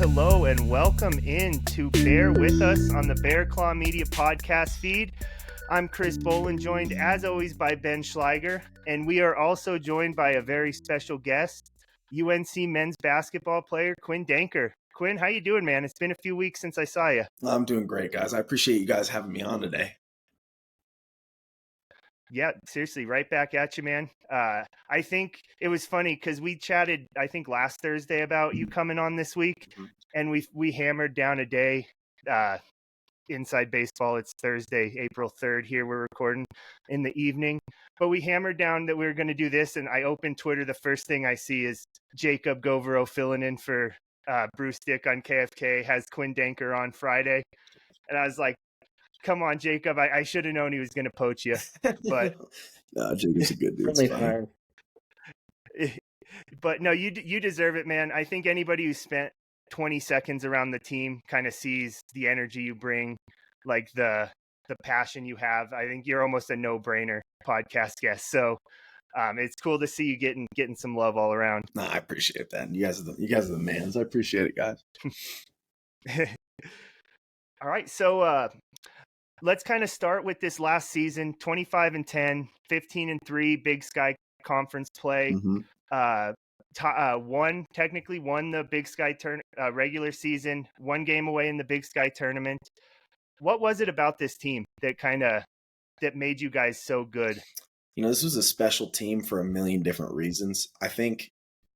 hello, and welcome in to Bear With Us on the Bear Claw Media podcast feed. I'm Chris Bolin, joined as always by Ben Schleiger, and we are also joined by a very special guest, UNC men's basketball player, Quinn Denker. Quinn, how you doing, man? It's been a few weeks since I saw you. I'm doing great, guys. I appreciate you guys having me on today. Yeah, seriously, right back at you, man. I think it was funny because we chatted, I think, last Thursday about you coming on this week, and we hammered down a day. Inside baseball, it's Thursday, April 3rd here. We're recording in the evening, but we hammered down that we were going to do this, and I opened Twitter. The first thing I see is Jacob Govero filling in for Bruce Dick on KFK, has Quinn Denker on Friday, and I was like, come on, Jacob. I should have known he was going to poach you, but no, Jacob's a good dude. Really fine. But no, you deserve it, man. I think anybody who spent 20 seconds around the team kind of sees the energy you bring, like the passion you have. I think you're almost a no-brainer podcast guest. So it's cool to see you getting some love all around. No, I appreciate that. You guys are the mans. I appreciate it, guys. All right, so let's kind of start with this last season, 25-10, 15-3, Big Sky Conference play. Technically won the Big Sky regular season, one game away in the Big Sky tournament. What was it about this team that made you guys so good? You know, this was a special team for a million different reasons. I think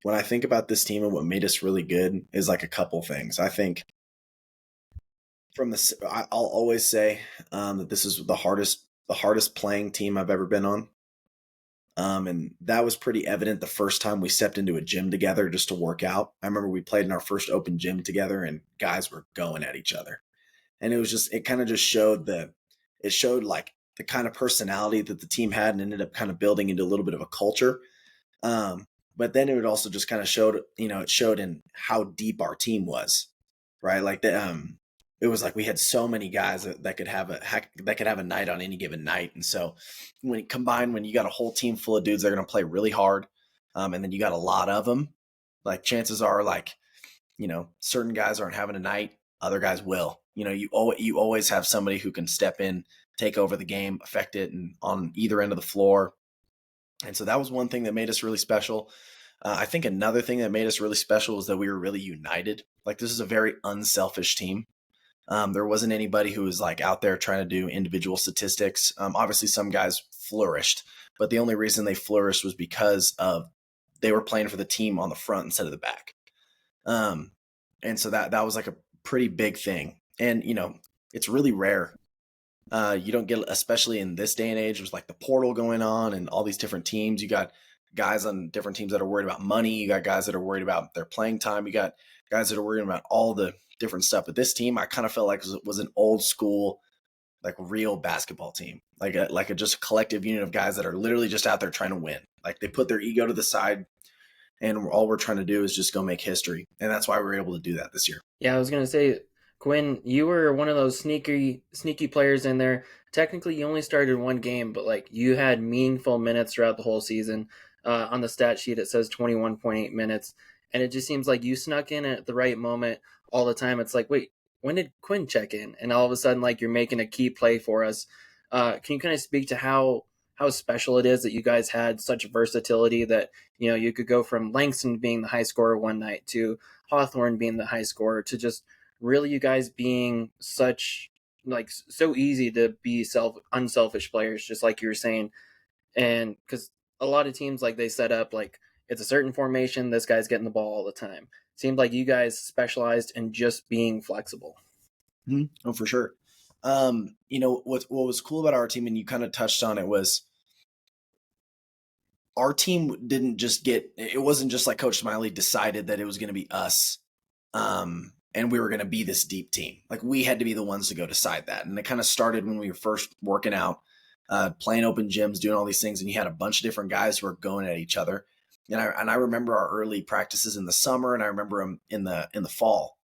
when I think about this team and what made us really good is like a couple things. I think I'll always say that this is the hardest playing team I've ever been on. And that was pretty evident the first time we stepped into a gym together just to work out. I remember we played in our first open gym together and guys were going at each other. And it kind of just showed like the kind of personality that the team had and ended up kind of building into a little bit of a culture. But then it would also just kind of showed in how deep our team was, right? Like it was like we had so many guys that could have a night on any given night. And so when you got a whole team full of dudes that are going to play really hard, and then you got a lot of them, like chances are certain guys aren't having a night, other guys will. You always have somebody who can step in, take over the game, affect it, and on either end of the floor. And so that was one thing that made us really special. I think another thing that made us really special was that we were really united. Like this is a very unselfish team. There wasn't anybody who was like out there trying to do individual statistics. Obviously some guys flourished, but the only reason they flourished was because they were playing for the team on the front instead of the back. And so that was like a pretty big thing. And, it's really rare. You don't get, especially in this day and age, there's like the portal going on and all these different teams. You got guys on different teams that are worried about money. You got guys that are worried about their playing time. You got guys that are worried about all the different stuff. But this team, I kind of felt like was an old school, like real basketball team, like a just collective unit of guys that are literally just out there trying to win. Like they put their ego to the side, and all we're trying to do is just go make history. And that's why we were able to do that this year. Yeah, I was gonna say, Quinn, you were one of those sneaky players in there. Technically, you only started one game, but like you had meaningful minutes throughout the whole season. On the stat sheet, it says 21.8 minutes, and it just seems like you snuck in at the right moment all the time. It's like, wait, when did Quinn check in? And all of a sudden, like you're making a key play for us. Can you kind of speak to how special it is that you guys had such versatility that, you could go from Langston being the high scorer one night to Hawthorne being the high scorer to just really you guys being such like so easy to be unselfish players, just like you were saying. And because a lot of teams, like they set up like it's a certain formation, this guy's getting the ball all the time. Seemed like you guys specialized in just being flexible. Oh, for sure. What was cool about our team, and you kind of touched on it, was our team it wasn't just like Coach Smiley decided that it was going to be us. And we were going to be this deep team. Like we had to be the ones to go decide that. And it kind of started when we were first working out, playing open gyms, doing all these things. And you had a bunch of different guys who were going at each other. And I remember our early practices in the summer, and I remember them in the fall.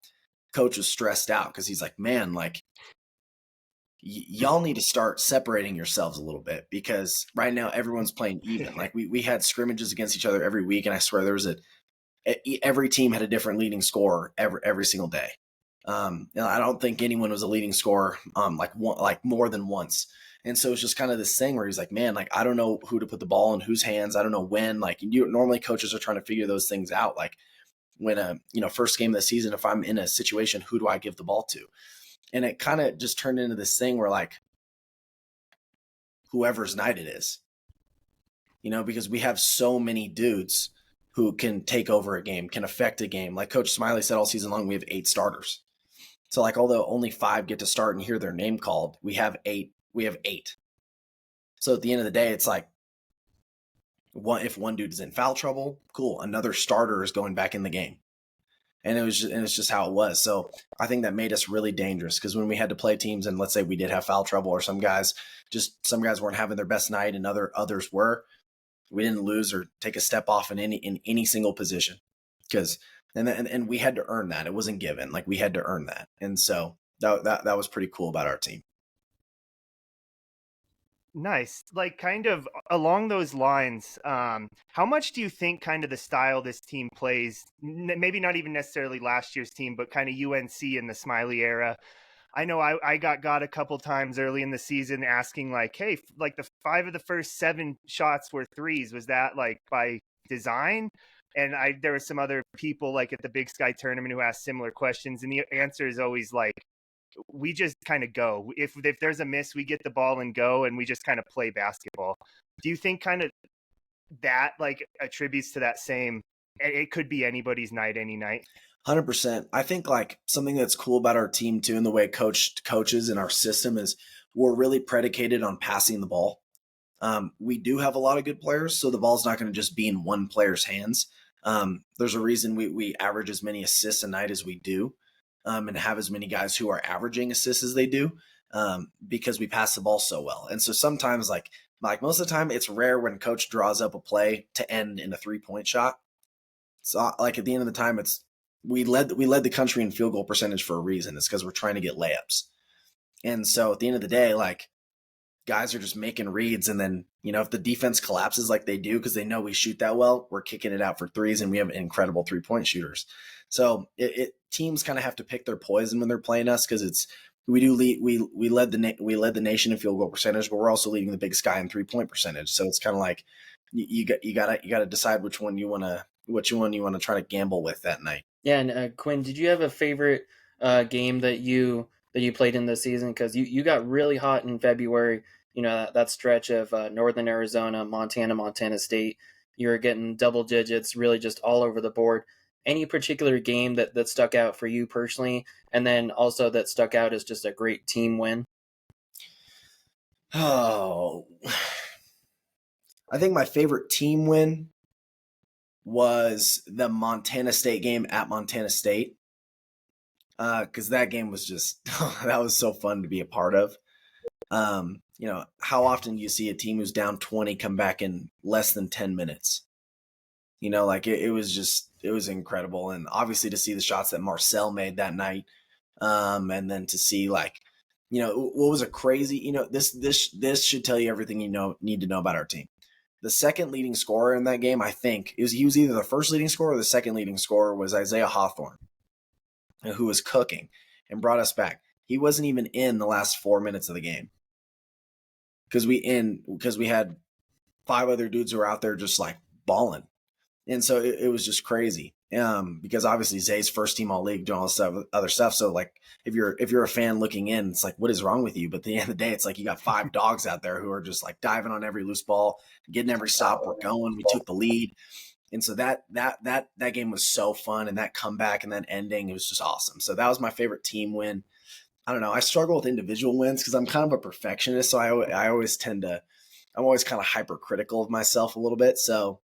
Coach was stressed out because he's like, man, like y'all need to start separating yourselves a little bit, because right now everyone's playing even. Like we had scrimmages against each other every week. And I swear there was every team had a different leading scorer every single day. I don't think anyone was a leading scorer like more than once. And so it's just kind of this thing where he's like, man, like, I don't know who to put the ball in whose hands. I don't know when. Like, normally coaches are trying to figure those things out. Like when first game of the season, if I'm in a situation, who do I give the ball to? And it kind of just turned into this thing where like whoever's night it is, because we have so many dudes who can take over a game, can affect a game. Like Coach Smiley said all season long, we have 8 starters. So like, although only 5 get to start and hear their name called, we have 8. So at the end of the day, it's like, if one dude is in foul trouble, cool. Another starter is going back in the game. And it's just how it was. So I think that made us really dangerous because when we had to play teams and let's say we did have foul trouble or some guys weren't having their best night and others were, we didn't lose or take a step off in any single position because and we had to earn that. It wasn't given. Like we had to earn that. And so that was pretty cool about our team. Nice. Like kind of along those lines, how much do you think kind of the style this team plays, maybe not even necessarily last year's team, but kind of UNC in the Smiley era? I know I got a couple times early in the season asking like, hey, like the 5 of the first 7 shots were threes. Was that like by design? And there were some other people like at the Big Sky tournament who asked similar questions. And the answer is always like, we just kind of go. If there's a miss, we get the ball and go, and we just kind of play basketball. Do you think kind of that like attributes to that same, it could be anybody's night, any night? 100%. I think like something that's cool about our team too, and the way coaches in our system is we're really predicated on passing the ball. We do have a lot of good players, so the ball's not going to just be in one player's hands. There's a reason we average as many assists a night as we do. And have as many guys who are averaging assists as they do because we pass the ball so well. And so sometimes like most of the time it's rare when coach draws up a play to end in a 3-point shot. So like at the end of the time, we led the country in field goal percentage for a reason. It's because we're trying to get layups. And so at the end of the day, like guys are just making reads. And then, if the defense collapses like they do, because they know we shoot that well, we're kicking it out for threes and we have incredible 3-point shooters. So teams kind of have to pick their poison when they're playing us because we led the nation in field goal percentage, but we're also leading the Big Sky in 3-point percentage. So it's kind of like you gotta decide which one you want to try to gamble with that night. Yeah, and Quinn, did you have a favorite game that you played in this season? Because you got really hot in February. That stretch of Northern Arizona, Montana State. You were getting double digits, really just all over the board. Any particular game that stuck out for you personally, and then also that stuck out as just a great team win? Oh, I think my favorite team win was the Montana State game at Montana State. Because that game was just, that was so fun to be a part of. How often do you see a team who's down 20 come back in less than 10 minutes? It was incredible. And obviously to see the shots that Marcel made that night. And then to see what was a crazy, this should tell you everything you need to know about our team. The second leading scorer in that game, I think, he was either the first leading scorer or the second leading scorer was Isaiah Hawthorne, who was cooking and brought us back. He wasn't even in the last 4 minutes of the game because we had 5 other dudes who were out there just like balling. And so it was just crazy because obviously Zay's first team all league doing all this other stuff. So like if you're a fan looking in, it's like, what is wrong with you? But at the end of the day, it's like you got 5 dogs out there who are just like diving on every loose ball, getting every stop. We're going. We took the lead. And so that game was so fun, and that comeback and that ending, it was just awesome. So that was my favorite team win. I don't know. I struggle with individual wins because I'm kind of a perfectionist. So I'm always kind of hypercritical of myself a little bit. So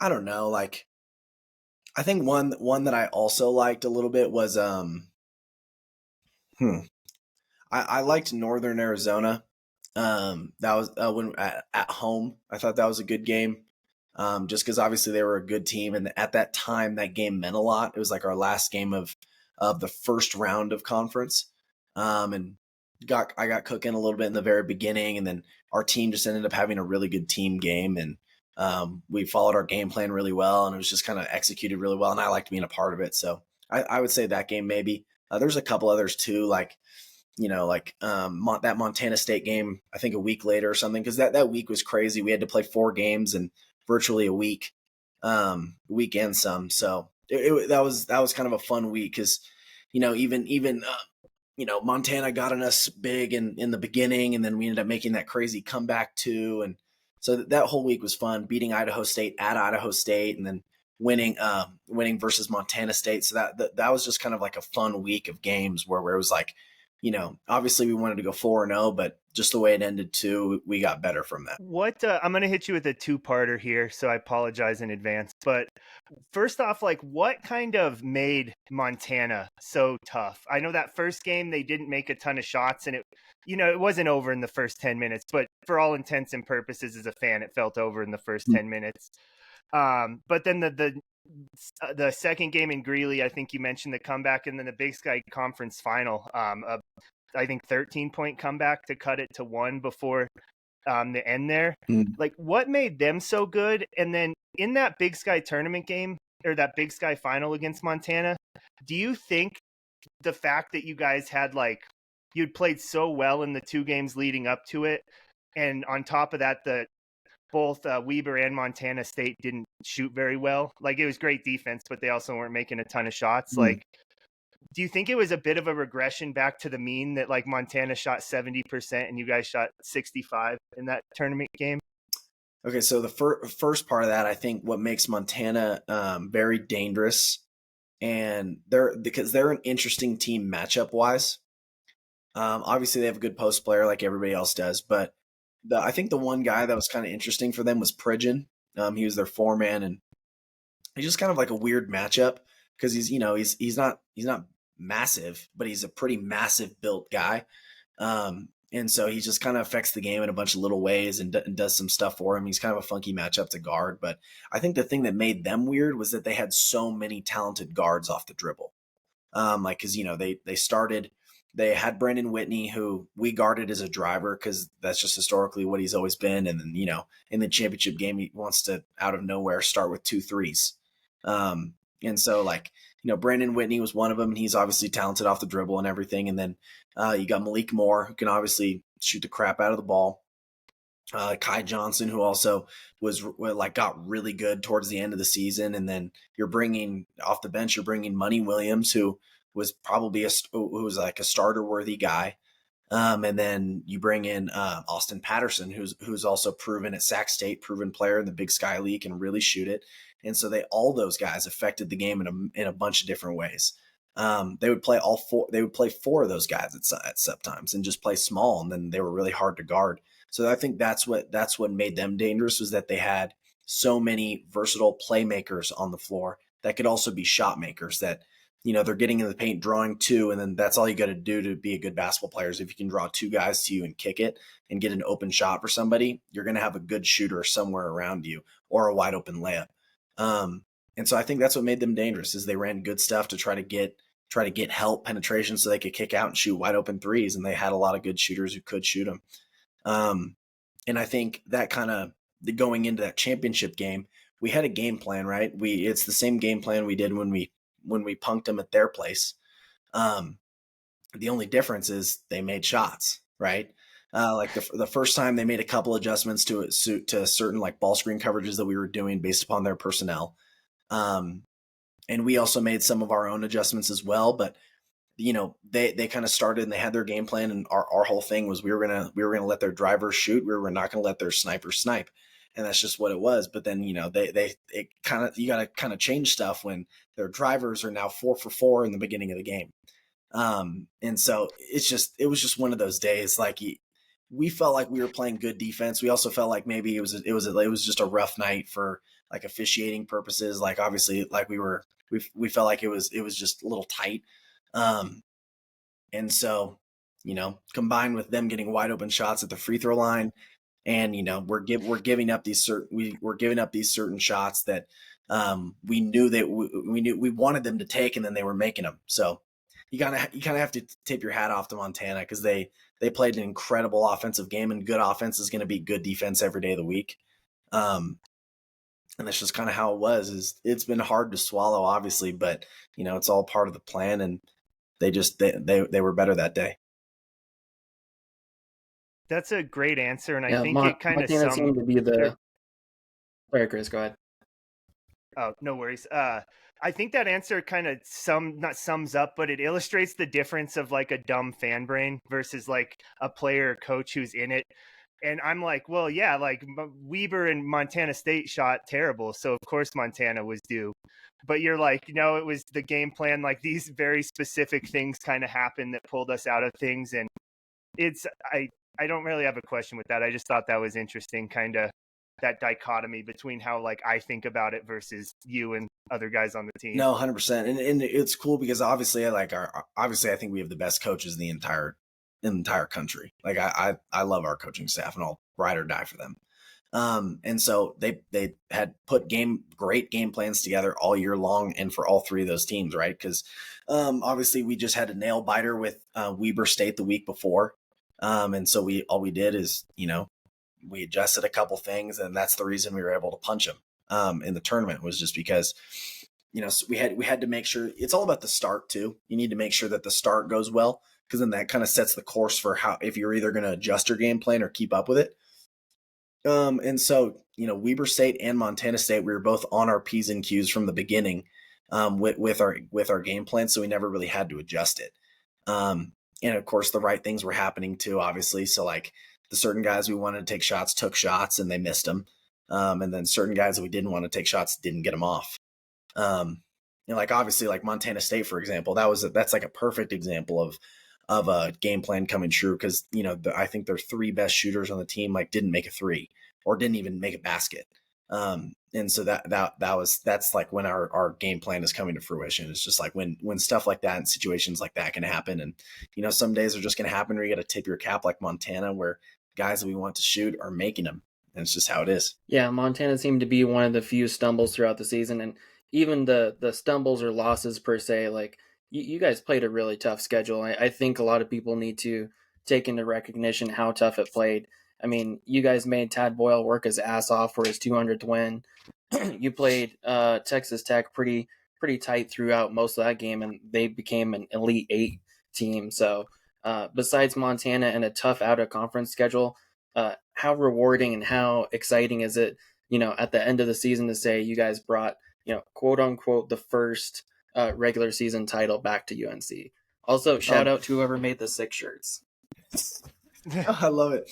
I don't know. Like, I think one that I also liked a little bit was I liked Northern Arizona. That was when at home. I thought that was a good game. Just because obviously they were a good team, and at that time that game meant a lot. It was like our last game of the first round of conference, and I got cooking a little bit in the very beginning, and then our team just ended up having a really good team game, and We followed our game plan really well, and it was just kind of executed really well. And I liked being a part of it. So I would say that game maybe. There's a couple others too, like that Montana State game, I think a week later or something, because that week was crazy. We had to play 4 games in virtually a week and some. So that was kind of a fun week because, even Montana got on us big in the beginning, and then we ended up making that crazy comeback too. And so that whole week was fun, beating Idaho State at Idaho State, and then winning versus Montana State. So that was just kind of like a fun week of games where it was like, obviously we wanted to go 4-0, but just the way it ended too, we got better from that. What I'm going to hit you with a 2-parter here, so I apologize in advance. But first off, like, what kind of made Montana so tough? I know that first game they didn't make a ton of shots, and it wasn't over in the first 10 minutes. But for all intents and purposes, as a fan, it felt over in the first 10 minutes. But then the second game in Greeley, I think you mentioned the comeback, and then the Big Sky Conference final, I think 13-point comeback to cut it to 1 before the end there. Like, what made them so good? And then in that Big Sky tournament game, or that Big Sky final against Montana, do you think the fact that you guys had, like, you'd played so well in the 2 games leading up to it, and on top of that, both Weber and Montana State didn't shoot very well. Like, it was great defense, but they also weren't making a ton of shots. Like, do you think it was a bit of a regression back to the mean that, like, Montana shot 70% and you guys shot 65 in that tournament game? Okay, so the first part of that, I think what makes Montana very dangerous, and because they're an interesting team matchup wise. Obviously, they have a good post player like everybody else does, but I think the one guy that was kind of interesting for them was Pridgeon. He was their 4-man, and he's just kind of like a weird matchup because he's not massive, but he's a pretty massive built guy. And so he just kind of affects the game in a bunch of little ways and does some stuff for him. He's kind of a funky matchup to guard. But I think the thing that made them weird was that they had so many talented guards off the dribble. Because, they had Brandon Whitney, who we guarded as a driver because that's just historically what he's always been. And then, in the championship game, he wants to, out of nowhere, start with 2 threes. And so, Brandon Whitney was one of them, and he's obviously talented off the dribble and everything. And then you got Malik Moore, who can obviously shoot the crap out of the ball. Kai Johnson, who also got really good towards the end of the season. And then you're bringing off the bench, you're bringing Money Williams, who was probably a starter worthy guy. And then you bring in Austin Patterson, who's also proven at Sac State, proven player in the Big Sky League, can really shoot it. And so all those guys affected the game in a bunch of different ways. They would play all 4. They would play 4 of those guys at sometimes and just play small, and then they were really hard to guard. So I think that's what made them dangerous, was that they had so many versatile playmakers on the floor that could also be shot makers. That they're getting in the paint, drawing 2, and then that's all you got to do to be a good basketball player. Is if you can draw 2 guys to you and kick it and get an open shot for somebody, you're going to have a good shooter somewhere around you or a wide open layup. And so I think that's what made them dangerous, is they ran good stuff to try to get help penetration so they could kick out and shoot wide open threes. And they had a lot of good shooters who could shoot them. And I think that kind of going into that championship game, we had a game plan, right? It's the same game plan we did when we punked them at their place. The only difference is they made shots, right? The first time they made a couple adjustments to certain ball screen coverages that we were doing based upon their personnel. And we also made some of our own adjustments as well, but they kind of started and they had their game plan, and our whole thing was we were gonna let their drivers shoot. We were not gonna let their snipers snipe. And that's just what it was. But then, you got to kind of change stuff when their drivers are now 4 for 4 in the beginning of the game. And so it was just one of those days. We felt like we were playing good defense. We also felt like maybe it was just a rough night for officiating purposes. Obviously we felt like it was just a little tight. And so, combined with them getting wide open shots at the free throw line, and we're giving up these certain shots that we knew that we wanted them to take, and then they were making them. So you kind of have to tip your hat off to Montana, because they played an incredible offensive game, and good offense is going to be good defense every day of the week. And that's just kind of how it was. It's been hard to swallow, obviously, but it's all part of the plan, and they were better that day. That's a great answer, and I Yeah, think it kind of Montana seemed to be the. Sorry, Chris, go ahead. Oh, no worries. I think that answer kind of not sums up, but it illustrates the difference of like a dumb fan brain versus like a player or coach who's in it. And I'm like, well, yeah, like Weber and Montana State shot terrible, so of course Montana was due. But you're like, it was the game plan. Like these very specific things kind of happened that pulled us out of things, and I don't really have a question with that. I just thought that was interesting, kind of that dichotomy between how like I think about it versus you and other guys on the team. No, 100%, and it's cool because obviously, obviously I think we have the best coaches in the entire country. Like I love our coaching staff, and I'll ride or die for them. And so they had put great game plans together all year long, and for all three of those teams, right? Because obviously we just had a nail biter with Weber State the week before, and so all we did is we adjusted a couple things, and that's the reason we were able to punch them in the tournament, was just because so we had to make sure. It's all about the start too. You need to make sure that the start goes well, because then that kind of sets the course for how, if you're either going to adjust your game plan or keep up with it. And so Weber State and Montana State, we were both on our P's and Q's from the beginning with our game plan, so we never really had to adjust it. And of course, the right things were happening too, obviously. So like the certain guys we wanted to take shots took shots and they missed them, and then certain guys that we didn't want to take shots didn't get them off. Like obviously, like Montana State, for example, that's like a perfect example of a game plan coming true, because I think their three best shooters on the team like didn't make a three or didn't even make a basket. And so that's like when our game plan is coming to fruition. It's just like when stuff like that and situations like that can happen, and some days are just going to happen where you got to tip your cap, like Montana, where guys that we want to shoot are making them, and it's just how it is. Yeah, Montana seemed to be one of the few stumbles throughout the season, and even the stumbles or losses per se, like you guys played a really tough schedule. I think a lot of people need to take into recognition how tough it played. I mean, you guys made Tad Boyle work his ass off for his 200th win. You played Texas Tech pretty tight throughout most of that game, and they became an Elite Eight team. So besides Montana and a tough out-of-conference schedule, how rewarding and how exciting is it, at the end of the season to say you guys brought, quote unquote, the first regular season title back to UNC. Also, shout out to whoever made the 6 shirts. Oh, I love it.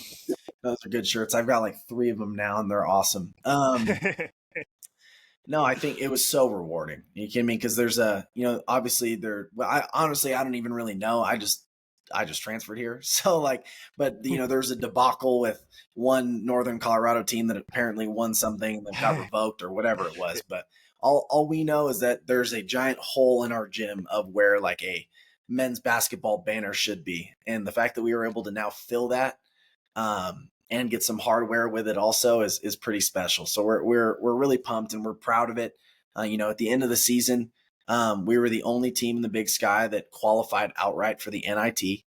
Those are good shirts. I've got like 3 of them now, and they're awesome. No, I think it was so rewarding. You kidding me? Because there's obviously I don't even really know. I just transferred here. So like, but there's a debacle with one Northern Colorado team that apparently won something that got revoked or whatever it was. But all we know is that there's a giant hole in our gym of where like a men's basketball banner should be. And the fact that we were able to now fill that, and get some hardware with it also is pretty special. So we're really pumped and we're proud of it. At the end of the season, we were the only team in the Big Sky that qualified outright for the NIT.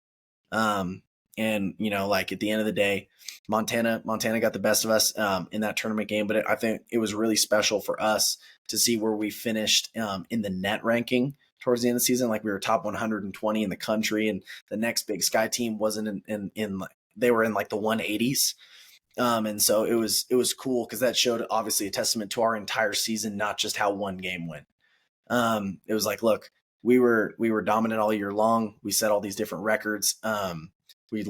And like at the end of the day, Montana got the best of us in that tournament game. But I think it was really special for us to see where we finished in the net ranking towards the end of the season. Like we were top 120 in the country, and the next Big Sky team wasn't in they were in like the 180s. And so it was cool because that showed obviously a testament to our entire season, not just how one game went. It was like, look, we were dominant all year long. We set all these different records. We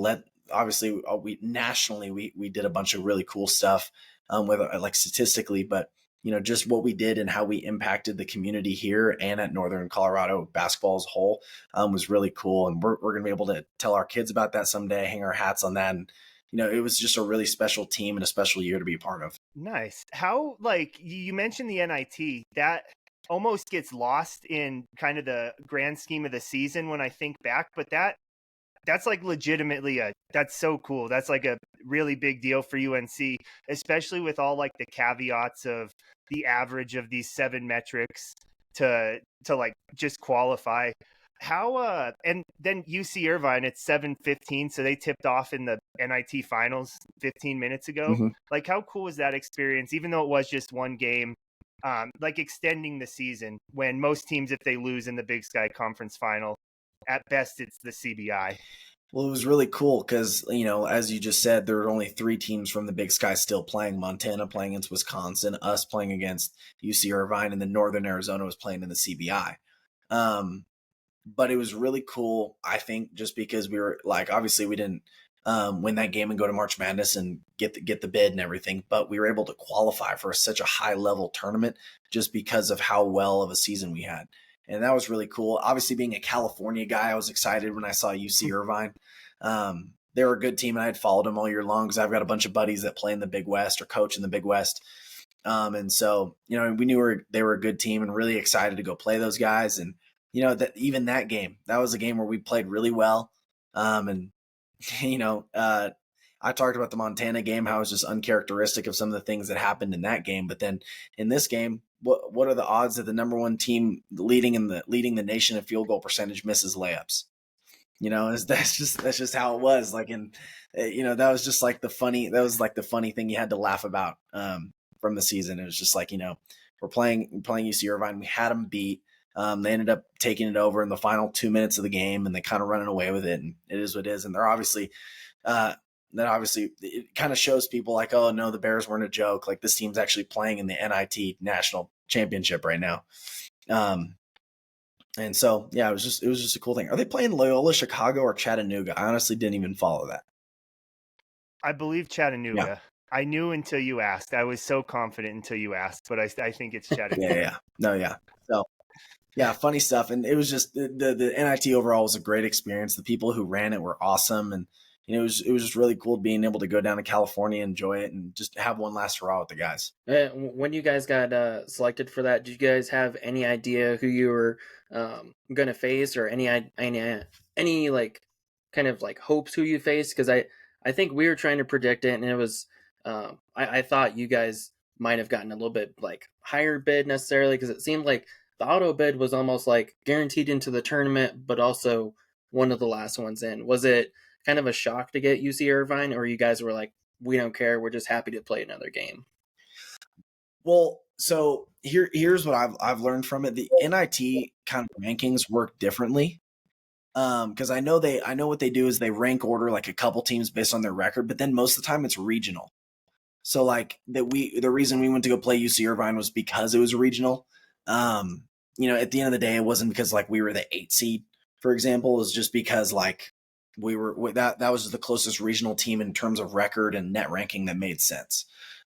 nationally we did a bunch of really cool stuff, with like statistically, but just what we did and how we impacted the community here and at Northern Colorado basketball as a whole, was really cool. And we're going to be able to tell our kids about that someday, hang our hats on that. And, it was just a really special team and a special year to be a part of. Nice. How, like you mentioned the NIT, that almost gets lost in kind of the grand scheme of the season when I think back, but that's like legitimately that's so cool. That's like a really big deal for UNC, especially with all like the caveats of the average of these 7 metrics to like just qualify. how and then UC Irvine, it's 7:15, so they tipped off in the NIT finals 15 minutes ago. Mm-hmm. Like, how cool was that experience, even though it was just one game, like extending the season when most teams, if they lose in the Big Sky Conference final, at best it's the CBI. Well, it was really cool because, as you just said, there are only 3 teams from the Big Sky still playing. Montana playing against Wisconsin, us playing against UC Irvine, and then Northern Arizona was playing in the CBI. But it was really cool, I think, just because we were like, obviously we didn't win that game and go to March Madness and get the bid and everything, but we were able to qualify for such a high level tournament just because of how well of a season we had. And that was really cool. Obviously, being a California guy, I was excited when I saw UC Irvine. They were a good team, and I had followed them all year long because I've got a bunch of buddies that play in the Big West or coach in the Big West. And so, we knew they were a good team and really excited to go play those guys. And, that even that game, that was a game where we played really well. I talked about the Montana game, how it was just uncharacteristic of some of the things that happened in that game. But then in this game, what are the odds that the number one team leading the nation in field goal percentage misses layups? That's just how it was. Like, that was just like the funny thing you had to laugh about from the season. It was just like, we're playing UC Irvine. We had them beat. They ended up taking it over in the final 2 minutes of the game, and they kind of running away with it. And it is what it is. And they're obviously, it kind of shows people like, oh no, the Bears weren't a joke. Like, this team's actually playing in the NIT national championship right now. And so, yeah, it was just a cool thing. Are they playing Loyola Chicago or Chattanooga? I honestly didn't even follow that. I believe Chattanooga. Yeah. I knew until you asked. I was so confident until you asked, but I think it's Chattanooga. Yeah. No, yeah. So, yeah, funny stuff. And it was just the NIT overall was a great experience. The people who ran it were awesome. And, it was just really cool being able to go down to California, enjoy it, and just have one last hurrah with the guys. When you guys got selected for that, did you guys have any idea who you were going to face, or any like kind of like hopes who you faced? Because I think we were trying to predict it, and it was I thought you guys might have gotten a little bit like higher bid necessarily, because it seemed like the auto bid was almost like guaranteed into the tournament, but also one of the last ones in. Was it kind of a shock to get UC Irvine, or you guys were like, we don't care, we're just happy to play another game? Well, so here's what I've learned from it. The NIT kind of rankings work differently. Because I know what they do is they rank order like a couple teams based on their record, but then most of the time it's regional. So like the reason we went to go play UC Irvine was because it was regional. At the end of the day, it wasn't because like we were the 8 seed, for example. It was just because like we were that was the closest regional team in terms of record and net ranking that made sense.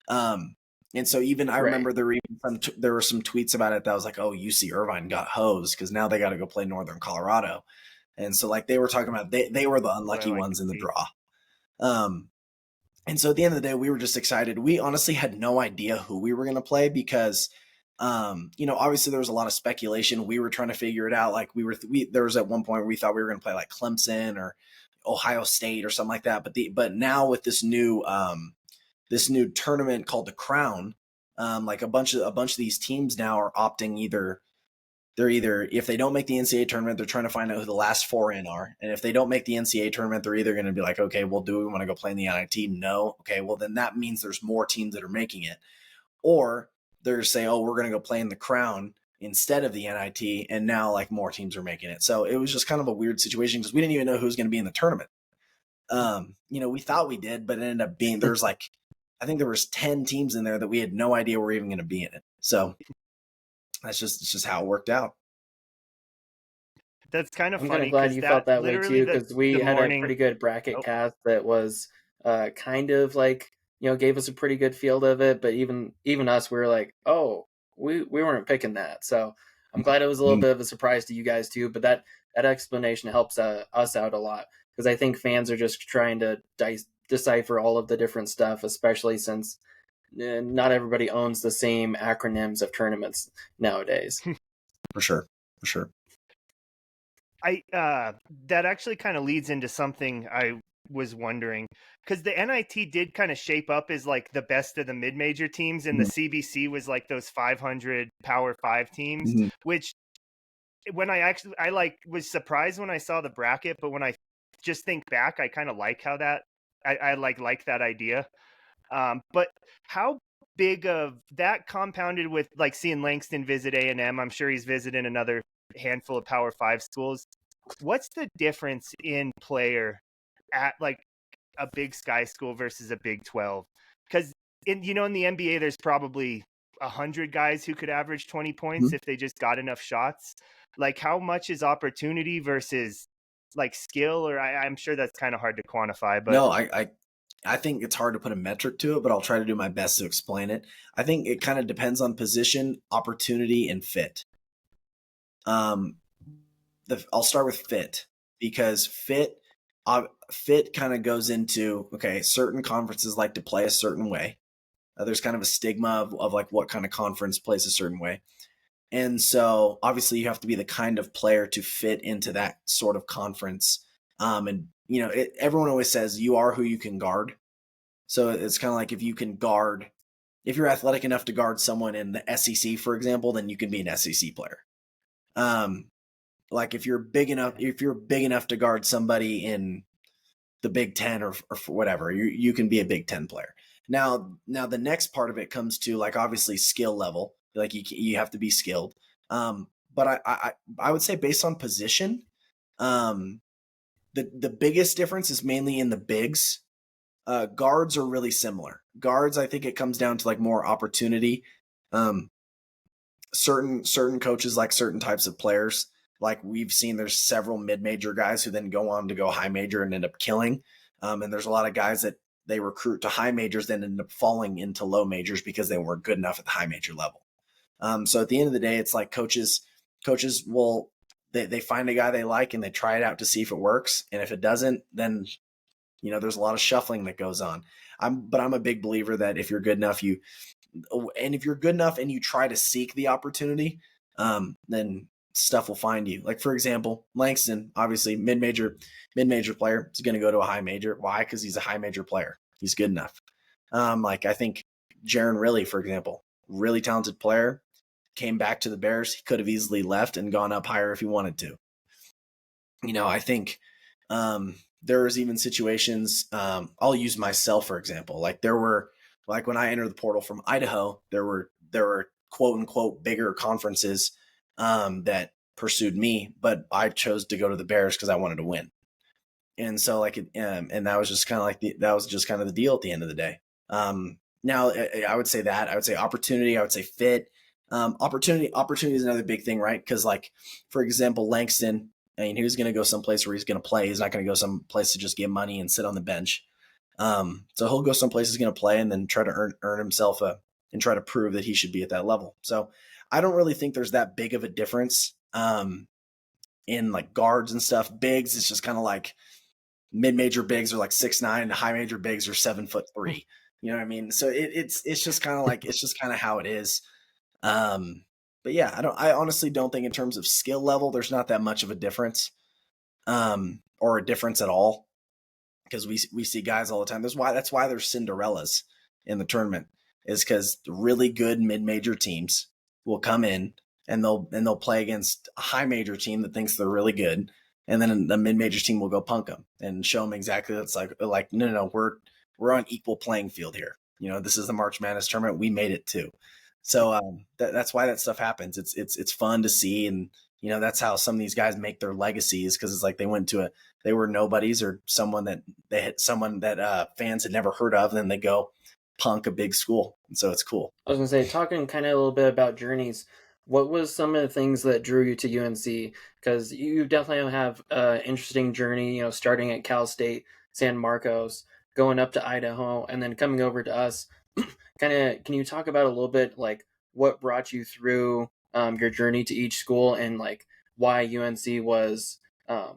And so even I remember there were some tweets about it that was like, oh, UC Irvine got hosed because now they got to go play Northern Colorado. And so like they were talking about they were the unlucky ones in the draw. And so at the end of the day, we were just excited. We honestly had no idea who we were going to play because obviously there was a lot of speculation. We were trying to figure it out. Like there was at one point where we thought we were going to play like Clemson or Ohio State or something like that. But now with this new tournament called the Crown, like a bunch of these teams now are opting they're either, if they don't make the NCAA tournament, they're trying to find out who the last 4 in are. And if they don't make the NCAA tournament, they're either going to be like, okay, well, do we want to go play in the NIT? No. Okay, well, then that means there's more teams that are making it. Or they're saying, oh, we're going to go play in the Crown instead of the NIT. And now like more teams are making it. So it was just kind of a weird situation because we didn't even know who was going to be in the tournament. We thought we did, but it ended up being, there's like, I think there was 10 teams in there that we had no idea were even going to be in it. So it's just how it worked out. That's kind of I'm funny. I'm glad you felt that way too, because we had a pretty good bracket cast that was kind of like, gave us a pretty good field of it. But even us, we were like, oh, we weren't picking that. So I'm glad it was a little bit of a surprise to you guys too. But that explanation helps us out a lot, because I think fans are just trying to decipher all of the different stuff, especially since not everybody owns the same acronyms of tournaments nowadays. For sure. That actually kind of leads into something I was wondering, because the NIT did kind of shape up as like the best of the mid-major teams, and the CBC was like those 500 Power 5 teams, which when I like was surprised when I saw the bracket, but when I just think back, I kind of like how that I like that idea. But how big of that compounded with like seeing Langston visit A&M? I'm sure he's visited another handful of Power 5 schools. What's the difference in player at like a Big Sky school versus a Big 12? Because in the NBA, there's probably 100 guys who could average 20 points if they just got enough shots. Like, how much is opportunity versus like skill? Or I'm sure that's kind of hard to quantify. But No, I think it's hard to put a metric to it, but I'll try to do my best to explain it. I think it kind of depends on position, opportunity, and fit. I'll start with fit, because fit kind of goes into, okay, certain conferences like to play a certain way. There's kind of a stigma of like what kind of conference plays a certain way. And so obviously you have to be the kind of player to fit into that sort of conference. And everyone always says you are who you can guard. So it's kind of like if you're athletic enough to guard someone in the SEC, for example, then you can be an SEC player. Like if you're big enough to guard somebody in the Big Ten or whatever, you can be a Big Ten player. Now the next part of it comes to like obviously skill level. Like you have to be skilled. But I would say based on position, the biggest difference is mainly in the bigs. Guards are really similar. Guards, I think it comes down to like more opportunity. Certain coaches like certain types of players. Like we've seen, there's several mid-major guys who then go on to go high major and end up killing. And there's a lot of guys that they recruit to high majors then end up falling into low majors because they weren't good enough at the high major level. So at the end of the day, it's like coaches will they find a guy they like and they try it out to see if it works. And if it doesn't, then there's a lot of shuffling that goes on. I'm a big believer that if you're good enough, if you're good enough and you try to seek the opportunity, then stuff will find you. Like for example, Langston, obviously mid-major player, is going to go to a high major. Why? Because he's a high major player. He's good enough. Like I think Jaron Riley, for example, really talented player, came back to the Bears. He could have easily left and gone up higher if he wanted to. I think there was even situations, I'll use myself, for example, like when I entered the portal from Idaho, there were quote unquote bigger conferences that pursued me, but I chose to go to the Bears because I wanted to win. And so and that was just kind of like the deal at the end of the day. Now I would say opportunity, I would say fit. Opportunity is another big thing, right? Because like, for example, Langston, he was going to go someplace where he's going to play. He's not going to go someplace to just get money and sit on the bench. So he'll go someplace he's going to play and then try to earn himself and try to prove that he should be at that level. So I don't really think there's that big of a difference in like guards and stuff. Bigs, it's just kind of like mid-major bigs are like 6'9", and high major bigs are 7'3". You know what I mean? So it's just kind of like, it's just kind of how it is. But yeah, I honestly don't think in terms of skill level, there's not that much of a difference, or a difference at all, because we see guys all the time. That's why there's Cinderellas in the tournament, is because really good mid-major teams will come in and they'll play against a high major team that thinks they're really good, and then the mid-major team will go punk them and show them exactly that's like no, we're on equal playing field here. This is the March Madness tournament. We made it too. So that's why that stuff happens. It's fun to see, and that's how some of these guys make their legacies, because it's like they were nobodies or someone that fans had never heard of, and then they go punk a big school, and so it's cool. I was gonna say, talking kind of a little bit about journeys. What was some of the things that drew you to UNC? Because you definitely have an interesting journey. Starting at Cal State, San Marcos, going up to Idaho, and then coming over to us. Can you talk about a little bit like what brought you through your journey to each school, and like why UNC was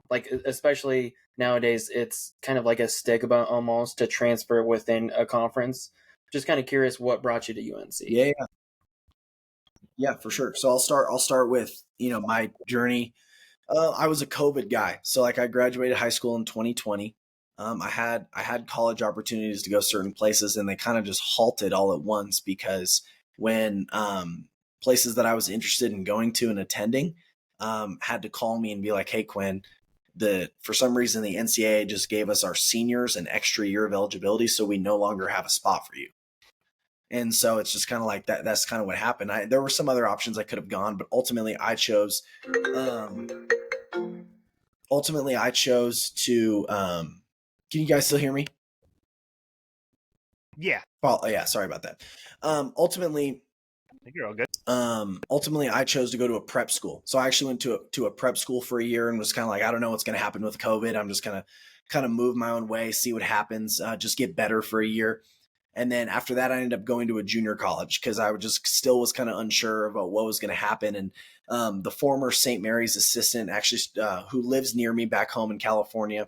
like, especially nowadays, it's kind of like a stigma almost to transfer within a conference. Just kind of curious what brought you to UNC. Yeah, for sure. So I'll start with my journey. I was a COVID guy, so like I graduated high school in 2020. I had college opportunities to go certain places, and they kind of just halted all at once, because when places that I was interested in going to and attending, had to call me and be like, hey, Quinn, for some reason, the NCAA just gave us our seniors an extra year of eligibility, so we no longer have a spot for you. And so it's just kind of like that. That's kind of what happened. There were some other options I could have gone, but ultimately I chose to, can you guys still hear me? Yeah. Well, yeah, sorry about that. Ultimately, I think you're all good. Ultimately I chose to go to a prep school. So I actually went to a prep school for a year and was kind of like, I don't know what's going to happen with COVID. I'm just going to kind of move my own way, see what happens, just get better for a year. And then after that, I ended up going to a junior college because I just still was kind of unsure about what was going to happen. And the former St. Mary's assistant, actually, who lives near me back home in California,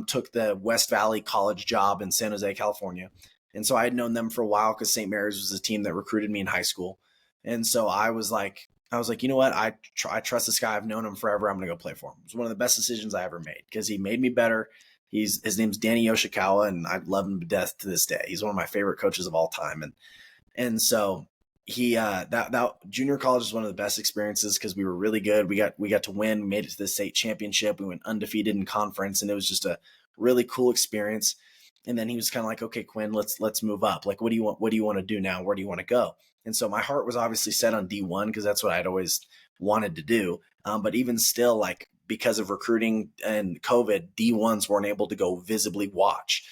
took the West Valley College job in San Jose, California. And so I had known them for a while because St. Mary's was the team that recruited me in high school. And so I was like, you know what? I trust this guy. I've known him forever. I'm going to go play for him. It was one of the best decisions I ever made because he made me better. His name's Danny Yoshikawa, and I love him to death to this day. He's one of my favorite coaches of all time. And so he that junior college was one of the best experiences because we were really good. We got to win. We made it to the state championship. We went undefeated in conference, and it was just a really cool experience. And then he was kind of like, okay, Quinn, let's move up. Like, what do you want to do now? Where do you want to go? And so my heart was obviously set on D1 because that's what I'd always wanted to do. But even still, like, because of recruiting and COVID, D1s weren't able to go visibly watch.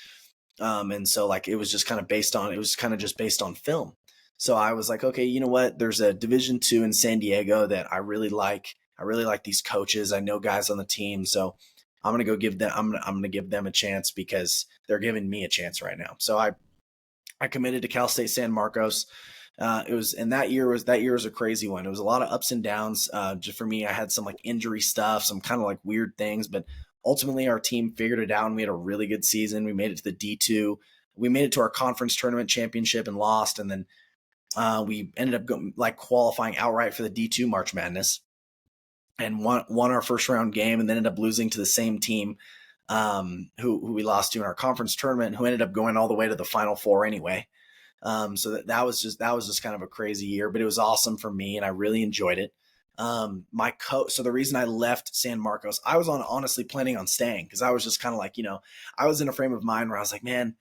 And so like, it was just kind of based on film. So I was like, okay, you know what? There's a Division II in San Diego that I really like. I really like these coaches. I know guys on the team. So I'm going to give them a chance because they're giving me a chance right now. So I committed to Cal State San Marcos. That year was a crazy one. It was a lot of ups and downs. Just for me, I had some like injury stuff, some kind of like weird things, but ultimately our team figured it out and we had a really good season. We made it to the D2. We made it to our conference tournament championship and lost. And then we ended up qualifying outright for the D2 March Madness and won our first round game and then ended up losing to the same team who we lost to in our conference tournament, who ended up going all the way to the Final Four anyway. So that was just kind of a crazy year, but it was awesome for me and I really enjoyed it. My coach, so the reason I left San Marcos, I was honestly planning on staying because I was just kind of like, I was in a frame of mind where I was like, man,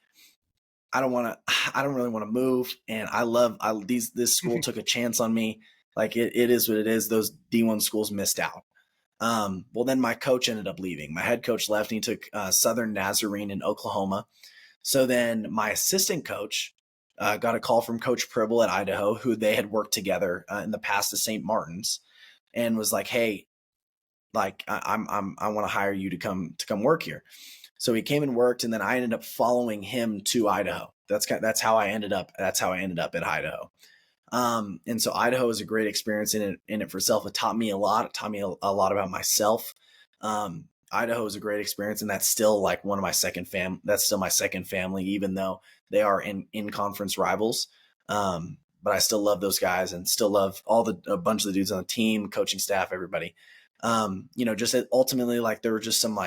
I don't really want to move. And this school took a chance on me. Like it is what it is. Those D1 schools missed out. Well, then my coach ended up leaving. My head coach left and he took Southern Nazarene in Oklahoma. So then my assistant coach got a call from Coach Pribble at Idaho, who they had worked together in the past to St. Martin's, and was like, "Hey, like I want to hire you to come work here." So he came and worked, and then I ended up following him to Idaho. That's how I ended up at Idaho. And so Idaho is a great experience in it for itself. It taught me a lot. It taught me a lot about myself. Idaho is a great experience, and that's still like one of my second That's still my second family, even though they are in conference rivals. But I still love those guys and still love a bunch of the dudes on the team, coaching staff, everybody. Just ultimately, like there was just some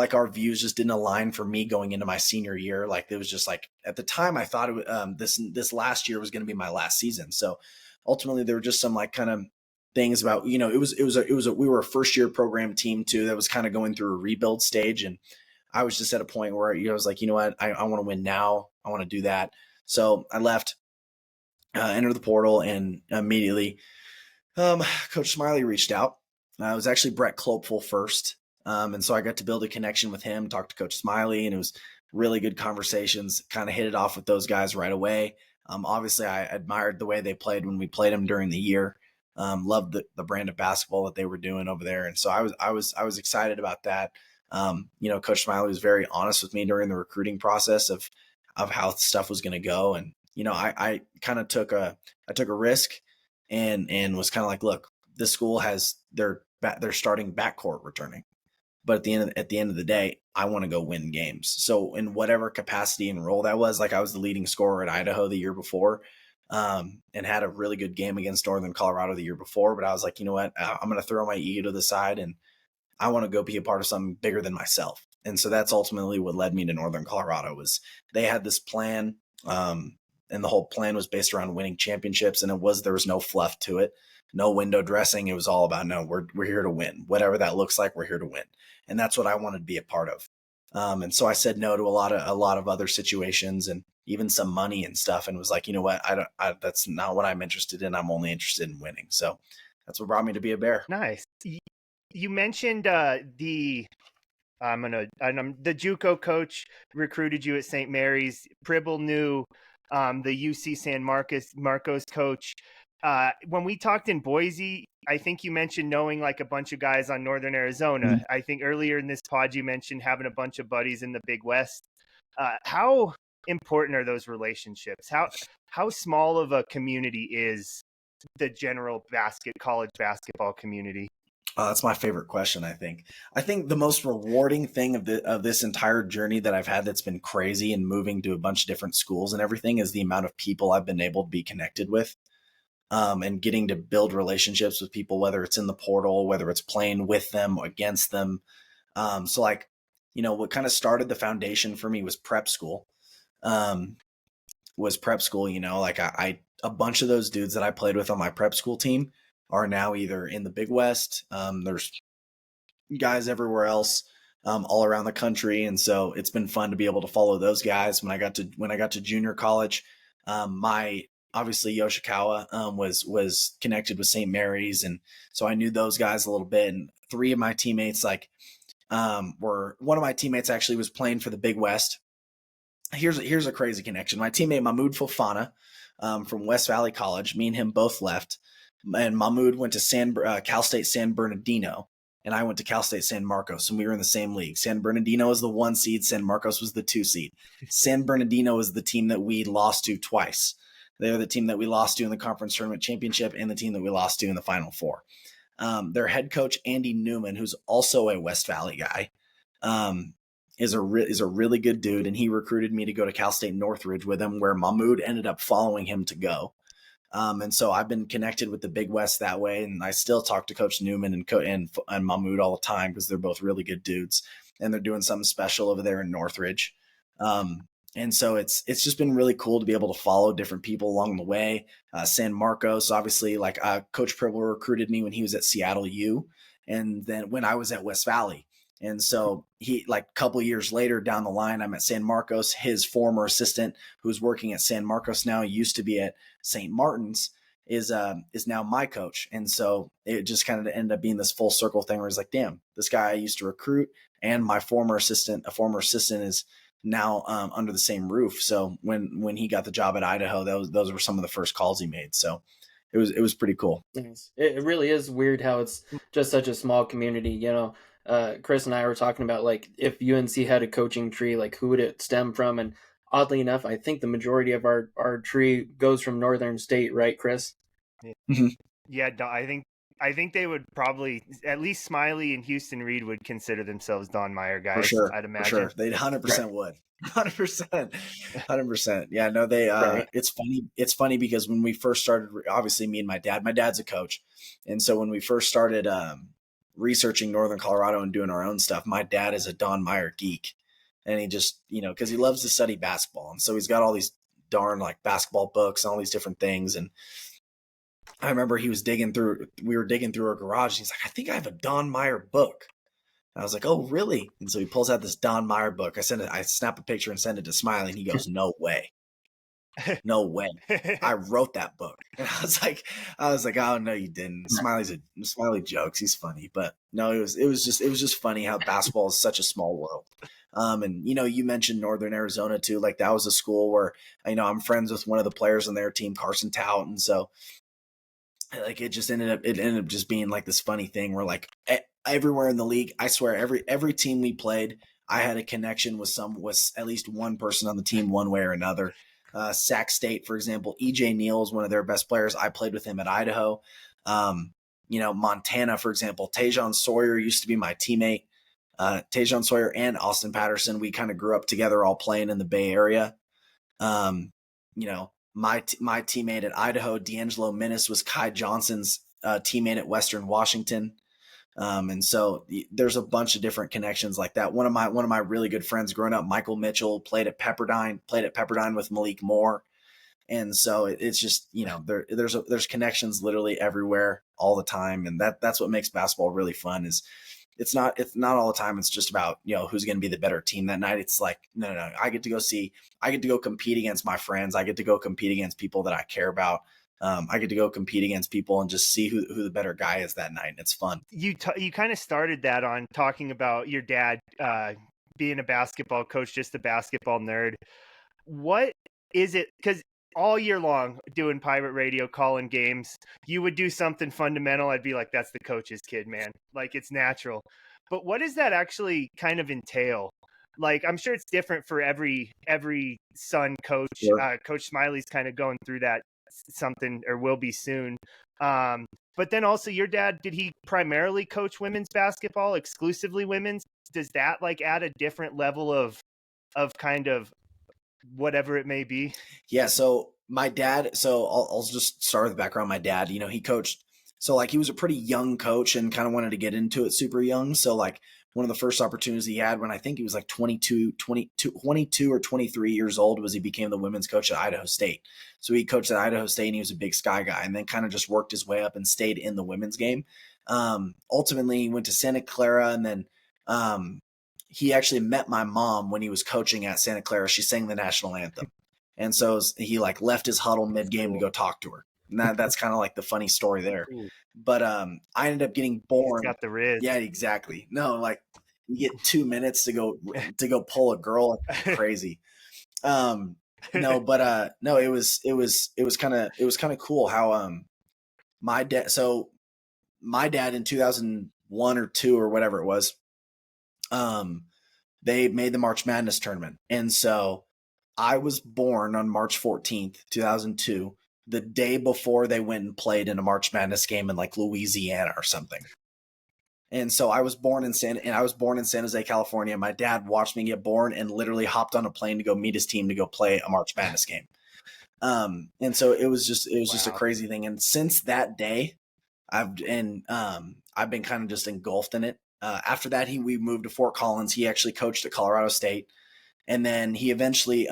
our views just didn't align for me going into my senior year. Like it was just like at the time I thought this last year was going to be my last season. So ultimately there were just some like kind of things about, we were a first year program team too that was kind of going through a rebuild stage. And I was just at a point where, I was like, you know what, I want to win now. I want to do that. So I left, entered the portal, and immediately Coach Smiley reached out. It was actually Brett Klopfel first. And so I got to build a connection with him, talk to Coach Smiley, and it was really good conversations, kind of hit it off with those guys right away. Obviously I admired the way they played when we played them during the year. Loved the brand of basketball that they were doing over there. And so I was excited about that. Coach Smiley was very honest with me during the recruiting process of how stuff was going to go. And, I kind of took a risk and was kind of like, look, this school has their starting backcourt returning. But at the end of the day, I want to go win games. So in whatever capacity and role that was, like I was the leading scorer at Idaho the year before, and had a really good game against Northern Colorado the year before. But I was like, you know what, I'm going to throw my ego to the side and I want to go be a part of something bigger than myself. And so that's ultimately what led me to Northern Colorado. Was they had this plan. the whole plan was based around winning championships. And there was no fluff to it, no window dressing. It was all about, no, we're here to win. Whatever that looks like, we're here to win. And that's what I wanted to be a part of. And so I said no to a lot of other situations and even some money and stuff, and was like, you know what, that's not what I'm interested in. I'm only interested in winning. So that's what brought me to be a Bear. Nice. You mentioned the JuCo coach recruited you at St. Mary's. Pribble knew the UC San Marcos coach. When we talked in Boise, I think you mentioned knowing like a bunch of guys on Northern Arizona. Mm-hmm. I think earlier in this pod you mentioned having a bunch of buddies in the Big West. How important are those relationships? How small of a community is the general college basketball community? That's my favorite question. I think the most rewarding thing of this entire journey that I've had that's been crazy and moving to a bunch of different schools and everything is the amount of people I've been able to be connected with, and getting to build relationships with people, whether it's in the portal, whether it's playing with them or against them. So like, you know, what kind of started the foundation for me was prep school. You know, like a bunch of those dudes that I played with on my prep school team are now either in the Big West. There's guys everywhere else, all around the country. And so it's been fun to be able to follow those guys. When I got to junior college, obviously Yoshikawa was connected with St. Mary's. And so I knew those guys a little bit. And three of my teammates, one of my teammates actually was playing for the Big West. Here's a crazy connection. My teammate Mahmoud Fofana, from West Valley College, me and him both left. And Mahmoud went to Cal State San Bernardino, and I went to Cal State San Marcos, and we were in the same league. San Bernardino was the 1 seed, San Marcos was the 2 seed. San Bernardino was the team that we lost to twice. They were the team that we lost to in the conference tournament championship and the team that we lost to in the Final Four. Their head coach, Andy Newman, who's also a West Valley guy, is a really good dude, and he recruited me to go to Cal State Northridge with him, where Mahmoud ended up following him to go. And so I've been connected with the Big West that way, and I still talk to Coach Newman and Mahmoud all the time because they're both really good dudes, and they're doing something special over there in Northridge. And so it's just been really cool to be able to follow different people along the way. San Marcos, obviously, Coach Pribble recruited me when he was at Seattle U, and then when I was at West Valley. And so he, a couple years later down the line, I'm at San Marcos. His former assistant, who's working at San Marcos now, used to be at St. Martin's, is now my coach. And so it just kind of ended up being this full circle thing where it's like, damn, this guy I used to recruit and my former assistant is now under the same roof. So when he got the job at Idaho, those were some of the first calls he made. So it was pretty cool. It really is weird how it's just such a small community, you know. Chris and I were talking about if UNC had a coaching tree, who would it stem from? And oddly enough, I think the majority of our tree goes from Northern State, right, Chris? Yeah, I think they would probably, at least Smiley and Houston Reed would consider themselves Don Meyer guys. For sure, I'd imagine. For sure. They 100% would. 100%. Yeah, no, they. Right. It's funny because when we first started, obviously me and my dad's a coach, and so when we first started researching Northern Colorado and doing our own stuff, my dad is a Don Meyer geek, and he just, because he loves to study basketball, and so he's got all these darn basketball books and all these different things. And I remember we were digging through our garage, and he's like, I think I have a Don Meyer book. And I was like, oh, really? And so he pulls out this Don Meyer book. I snap a picture and send it to Smiley, and he goes, no way. No way. I wrote that book. And I was like, oh no, you didn't. Smiley jokes. He's funny. But no, it was just funny how basketball is such a small world. And you mentioned Northern Arizona too. That was a school where I'm friends with one of the players on their team, Carson Tout. And so it ended up just being this funny thing where everywhere in the league, I swear every team we played, I had a connection with at least one person on the team one way or another. Sac State, for example, EJ Neal is one of their best players. I played with him at Idaho. Montana, for example, Tajon Sawyer used to be my teammate. Tajon Sawyer and Austin Patterson, we kind of grew up together, all playing in the Bay Area. My teammate at Idaho, D'Angelo Minnis, was Kai Johnson's teammate at Western Washington. And so there's a bunch of different connections like that. One of my really good friends growing up, Michael Mitchell, played at Pepperdine with Malik Moore. And so it's just, there's connections literally everywhere all the time. And that's what makes basketball really fun is it's not all the time. It's just about, who's going to be the better team that night. It's like, no, I get to go compete against my friends. I get to go compete against people that I care about. I get to go compete against people and just see who the better guy is that night. It's fun. You kind of started that on talking about your dad being a basketball coach, just a basketball nerd. What is it? Because all year long doing pirate radio, calling games, you would do something fundamental. I'd be like, that's the coach's kid, man. Like, it's natural. But what does that actually kind of entail? Like, I'm sure it's different for every son coach. Sure. Coach Smiley's kind of going through that something, or will be soon. But then also your dad, did he primarily coach women's basketball, exclusively women's? Does that like add a different level of kind of whatever it may be? Yeah. So my dad, I'll just start with the background. My dad, he coached. So like he was a pretty young coach and kind of wanted to get into it super young. So like one of the first opportunities he had when I think he was like 22 or 23 years old was he became the women's coach at Idaho State. So he coached at Idaho State and he was a big Sky guy and then kind of just worked his way up and stayed in the women's game. Ultimately he went to Santa Clara and then he actually met my mom when he was coaching at Santa Clara. She sang the national anthem. And so he like left his huddle mid game to go talk to her. And that's kind of like the funny story there. Cool. But I ended up getting born. He's got the riz. Yeah, exactly. No, like you get 2 minutes to go pull a girl. Crazy. No, but no, it was kind of cool how my dad in 2001 or 2 or whatever it was, they made the March Madness tournament. And so I was born on March 14th, 2002, the day before they went and played in a March Madness game in like Louisiana or something. And so I was born in San Jose, California. My dad watched me get born and literally hopped on a plane to go meet his team to go play a March Madness game. And so it was just a crazy thing. And since that day, I've been kind of just engulfed in it. After that, we moved to Fort Collins. He actually coached at Colorado State. And then he eventually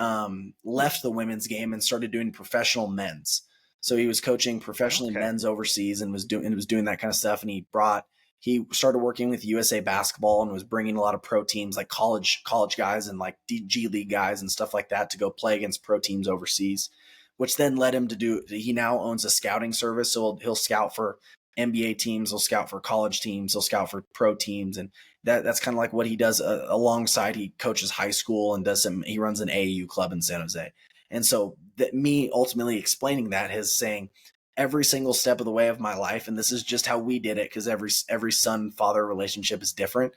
left the women's game and started doing professional men's. So he was coaching professionally men's overseas and was doing that kind of stuff. And he started working with USA Basketball and was bringing a lot of pro teams like college guys and like G League guys and stuff like that to go play against pro teams overseas, which then led him to he now owns a scouting service. So he'll scout for NBA teams, he'll scout for college teams, he'll scout for pro teams. And that's kind of like what he does alongside. He coaches high school and he runs an AAU club in San Jose. And so that me ultimately explaining that is saying every single step of the way of my life, and this is just how we did it because every son-father relationship is different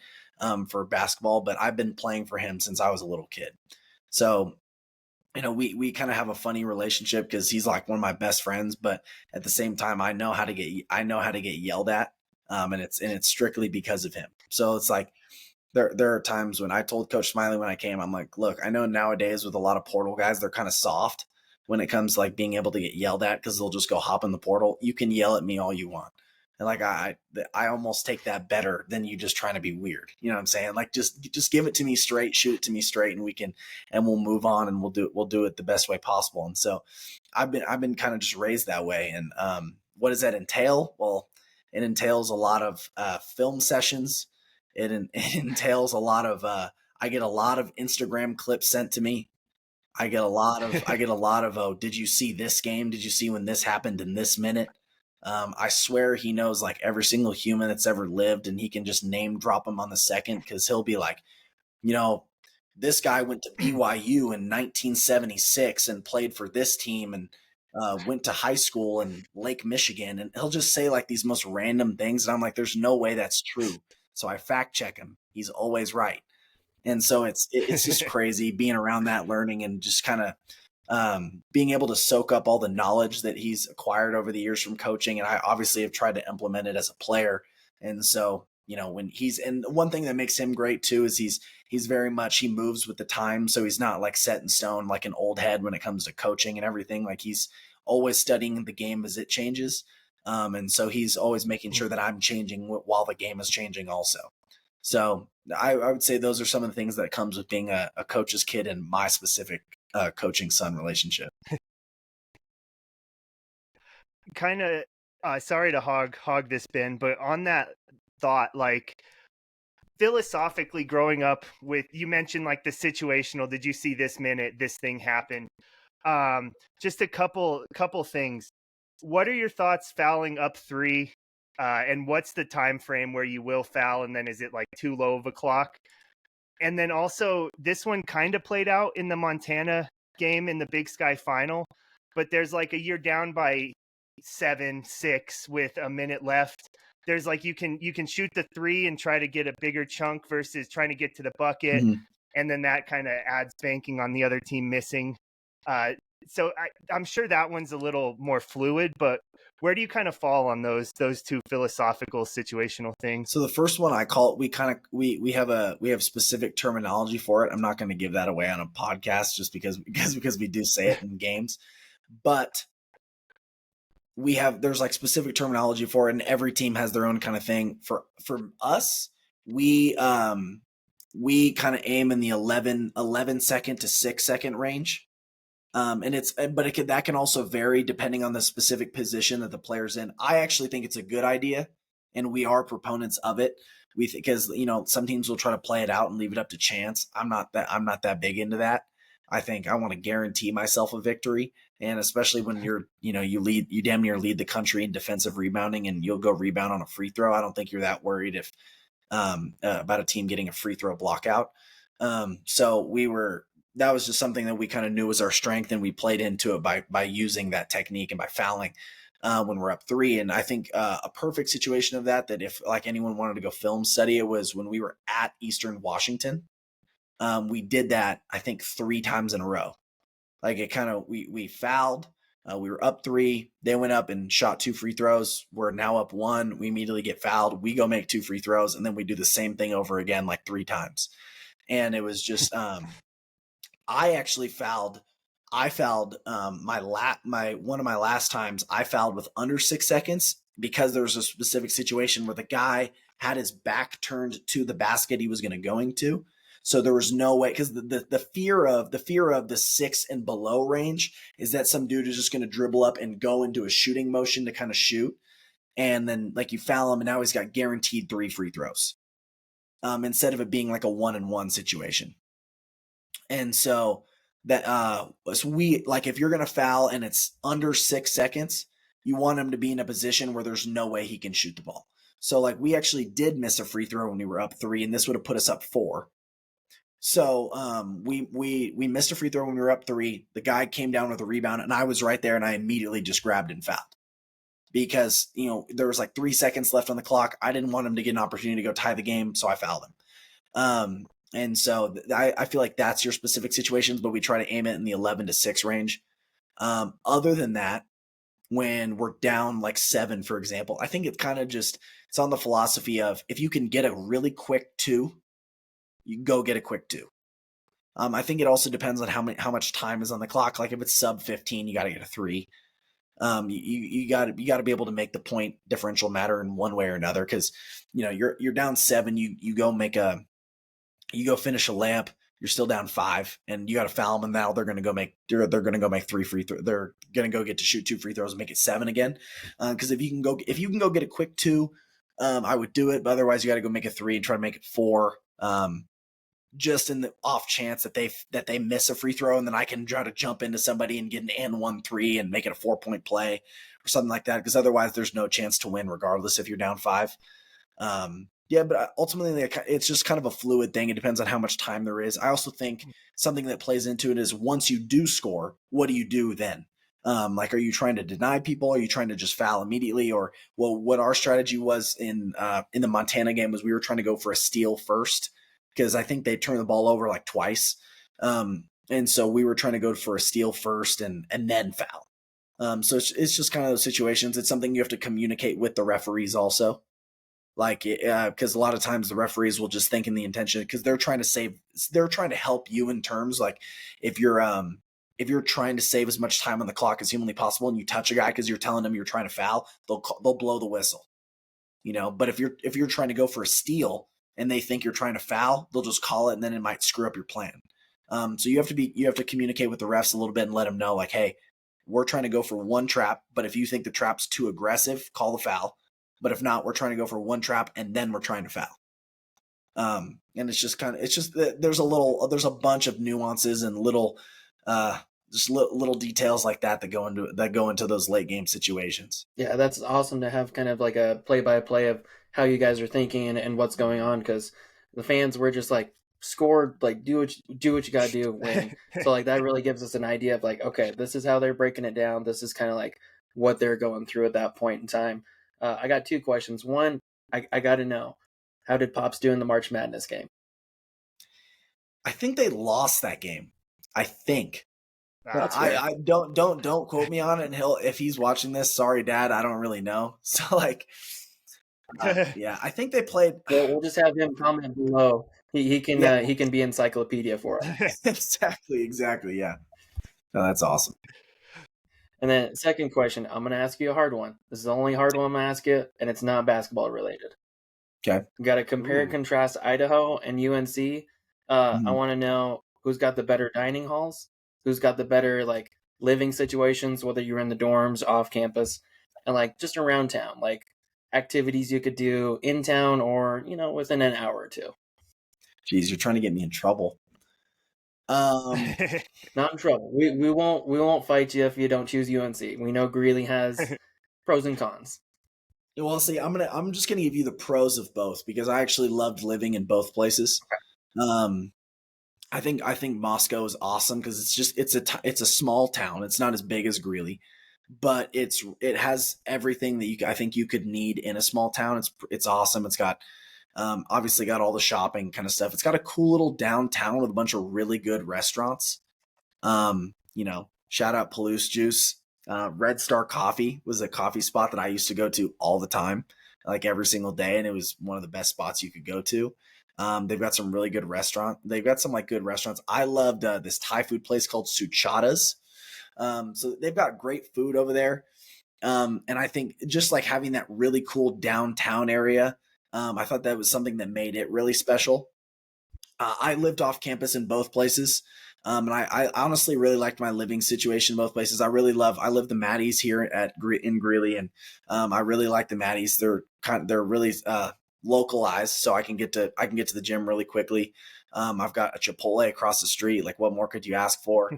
for basketball, but I've been playing for him since I was a little kid. So, we kind of have a funny relationship because he's like one of my best friends, but at the same time, I know how to get yelled at. And it's strictly because of him. So it's like, there are times when I told Coach Smiley when I came, I'm like, look, I know nowadays with a lot of portal guys, they're kind of soft when it comes to like being able to get yelled at because they'll just go hop in the portal. You can yell at me all you want. And like, I almost take that better than you just trying to be weird. You know what I'm saying? Like, just give it to me straight, shoot it to me straight, and we'll move on and we'll do it the best way possible. And so I've been kind of just raised that way. And what does that entail? Well, it entails a lot of film sessions. It entails a lot of I get a lot of Instagram clips sent to me. I get a lot of oh, did you see this game? Did you see when this happened in this minute? I swear he knows like every single human that's ever lived, and he can just name drop them on the second because he'll be like, this guy went to BYU in 1976 and played for this team and went to high school in Lake Michigan, and he'll just say like these most random things, and I'm like, there's no way that's true. So I fact check him. He's always right. And so it's just crazy being around that, learning, and just kind of being able to soak up all the knowledge that he's acquired over the years from coaching. And I obviously have tried to implement it as a player. And so, and one thing that makes him great too is he's very much, he moves with the time. So he's not like set in stone, like an old head when it comes to coaching and everything. Like he's always studying the game as it changes. And so he's always making sure that I'm changing while the game is changing also. So I would say those are some of the things that comes with being a coach's kid in my specific coaching son relationship. kind of sorry to hog this, Ben, but on that thought, like philosophically growing up with, you mentioned like the situational, did you see this minute this thing happened? Just a couple things. What are your thoughts fouling up 3? And what's the time frame where you will foul, and then is it like too low of a clock? And then also, this one kind of played out in the Montana game in the Big Sky final, but there's like you're down by 7-6 with a minute left. There's like you can shoot the 3 and try to get a bigger chunk versus trying to get to the bucket, and then that kind of adds banking on the other team missing. So I'm sure that one's a little more fluid, but where do you kind of fall on those two philosophical situational things? So the first one I call it, we have specific terminology for it. I'm not going to give that away on a podcast just because we do say it in games, but there's like specific terminology for it, and every team has their own kind of thing. For us, we kind of aim in the 11 second to 6 second range. And that can also vary depending on the specific position that the player's in. I actually think it's a good idea, and we are proponents of it. Because some teams will try to play it out and leave it up to chance. I'm not that big into that. I think I want to guarantee myself a victory, and especially when you damn near lead the country in defensive rebounding, and you'll go rebound on a free throw. I don't think you're that worried about a team getting a free throw block out. That was just something that we kind of knew was our strength, and we played into it by using that technique and by fouling when we're up 3. And I think a perfect situation of that if like anyone wanted to go film study, it was when we were at Eastern Washington. We did that, I think, 3 times in a row. Like it kind of, we fouled, we were up 3, they went up and shot 2 free throws. We're now up 1. We immediately get fouled. We go make 2 free throws, and then we do the same thing over again, like 3 times. And it was just, I fouled one of my last times. I fouled with under 6 seconds because there was a specific situation where the guy had his back turned to the basket he was going to go into. So there was no way, because the fear of the 6 and below range is that some dude is just going to dribble up and go into a shooting motion to kind of shoot. And then like you foul him, and now he's got guaranteed 3 free throws. Instead of it being like a 1-and-1 situation. And so that if you're going to foul and it's under 6 seconds, you want him to be in a position where there's no way he can shoot the ball. So like we actually did miss a free throw when we were up 3, and this would have put us up 4. So we missed a free throw when we were up 3. The guy came down with a rebound, and I was right there, and I immediately just grabbed and fouled. Because, there was like 3 seconds left on the clock. I didn't want him to get an opportunity to go tie the game, so I fouled him. And so I feel like that's your specific situations, but we try to aim it in the 11 to 6 range. Other than that, when we're down like 7, for example, I think it's on the philosophy of if you can get a really quick 2, you go get a quick 2. I think it also depends on how much time is on the clock. Like if it's sub 15, you got to get a 3. You got to be able to make the point differential matter in one way or another. Cause you're down 7, you go finish a layup, you're still down 5, and you got to foul them. And now they're going to go make 3 free throws. They're going to go get to shoot 2 free throws and make it 7 again. Cause if you can go get a quick 2, I would do it, but otherwise you got to go make a 3 and try to make it 4. Just in the off chance that they miss a free throw, and then I can try to jump into somebody and get an and 1-3 and make it a 4-point play or something like that. Because otherwise there's no chance to win regardless if you're down 5. But ultimately it's just kind of a fluid thing. It depends on how much time there is. I also think something that plays into it is once you do score, what do you do then? Like, are you trying to deny people? Are you trying to just foul immediately? Or, well, what our strategy was in the Montana game was we were trying to go for a steal first, because I think they turned the ball over like twice. And so we were trying to go for a steal first and then foul. So it's just kind of those situations. It's something you have to communicate with the referees also. Like, because a lot of times the referees will just think in the intention, because they're trying to help you in terms like if you're trying to save as much time on the clock as humanly possible, and you touch a guy because you're telling them you're trying to foul, they'll blow the whistle, But if you're trying to go for a steal and they think you're trying to foul, they'll just call it, and then it might screw up your plan. So you have to communicate with the refs a little bit and let them know, like, hey, we're trying to go for one trap, but if you think the trap's too aggressive, call the foul. But if not, we're trying to go for one trap and then we're trying to foul. And it's just there's a bunch of nuances and little details like that go into those late game situations. Yeah, that's awesome to have kind of like a play-by-play of how you guys are thinking and what's going on, because the fans were just like, score, like do what you gotta do, win. So like that really gives us an idea of like, okay, this is how they're breaking it down. This is kind of like what they're going through at that point in time. I got two questions. One, I got to know, how did Pops do in the March Madness game? I think they lost that game. I think. I don't quote me on it. And if he's watching this, sorry, Dad, I don't really know. So like, yeah, I think they played. We'll just have him comment below. He can be encyclopedia for us. Exactly. Yeah. No, that's awesome. And then second question, I'm going to ask you a hard one. This is the only hard one I'm going to ask you, and it's not basketball related. Okay. You got to compare and contrast Idaho and UNC. I want to know who's got the better dining halls, who's got the better like living situations, whether you're in the dorms, off campus, and like just around town, like activities you could do in town or, within an hour or two. Jeez, you're trying to get me in trouble. Not in trouble. We won't fight you if you don't choose UNC. We know Greeley has pros and cons. Well, see, I'm just gonna give you the pros of both because I actually loved living in both places. Okay. I think Moscow is awesome because it's a small town. It's not as big as Greeley, but it has everything that I think you could need in a small town. It's awesome. It's got obviously got all the shopping kind of stuff. It's got a cool little downtown with a bunch of really good restaurants. Shout out Palouse Juice. Red Star Coffee was a coffee spot that I used to go to all the time, like every single day. And it was one of the best spots you could go to. They've got some really good They've got some like good restaurants. I loved this Thai food place called Suchata's. So they've got great food over there. And I think just like having that really cool downtown area, I thought that was something that made it really special. I lived off campus in both places. And I honestly really liked my living situation in both places. I live the Maddies here in Greeley, and I really like the Maddies. They're really localized, so I can get to the gym really quickly. I've got a Chipotle across the street. Like, what more could you ask for?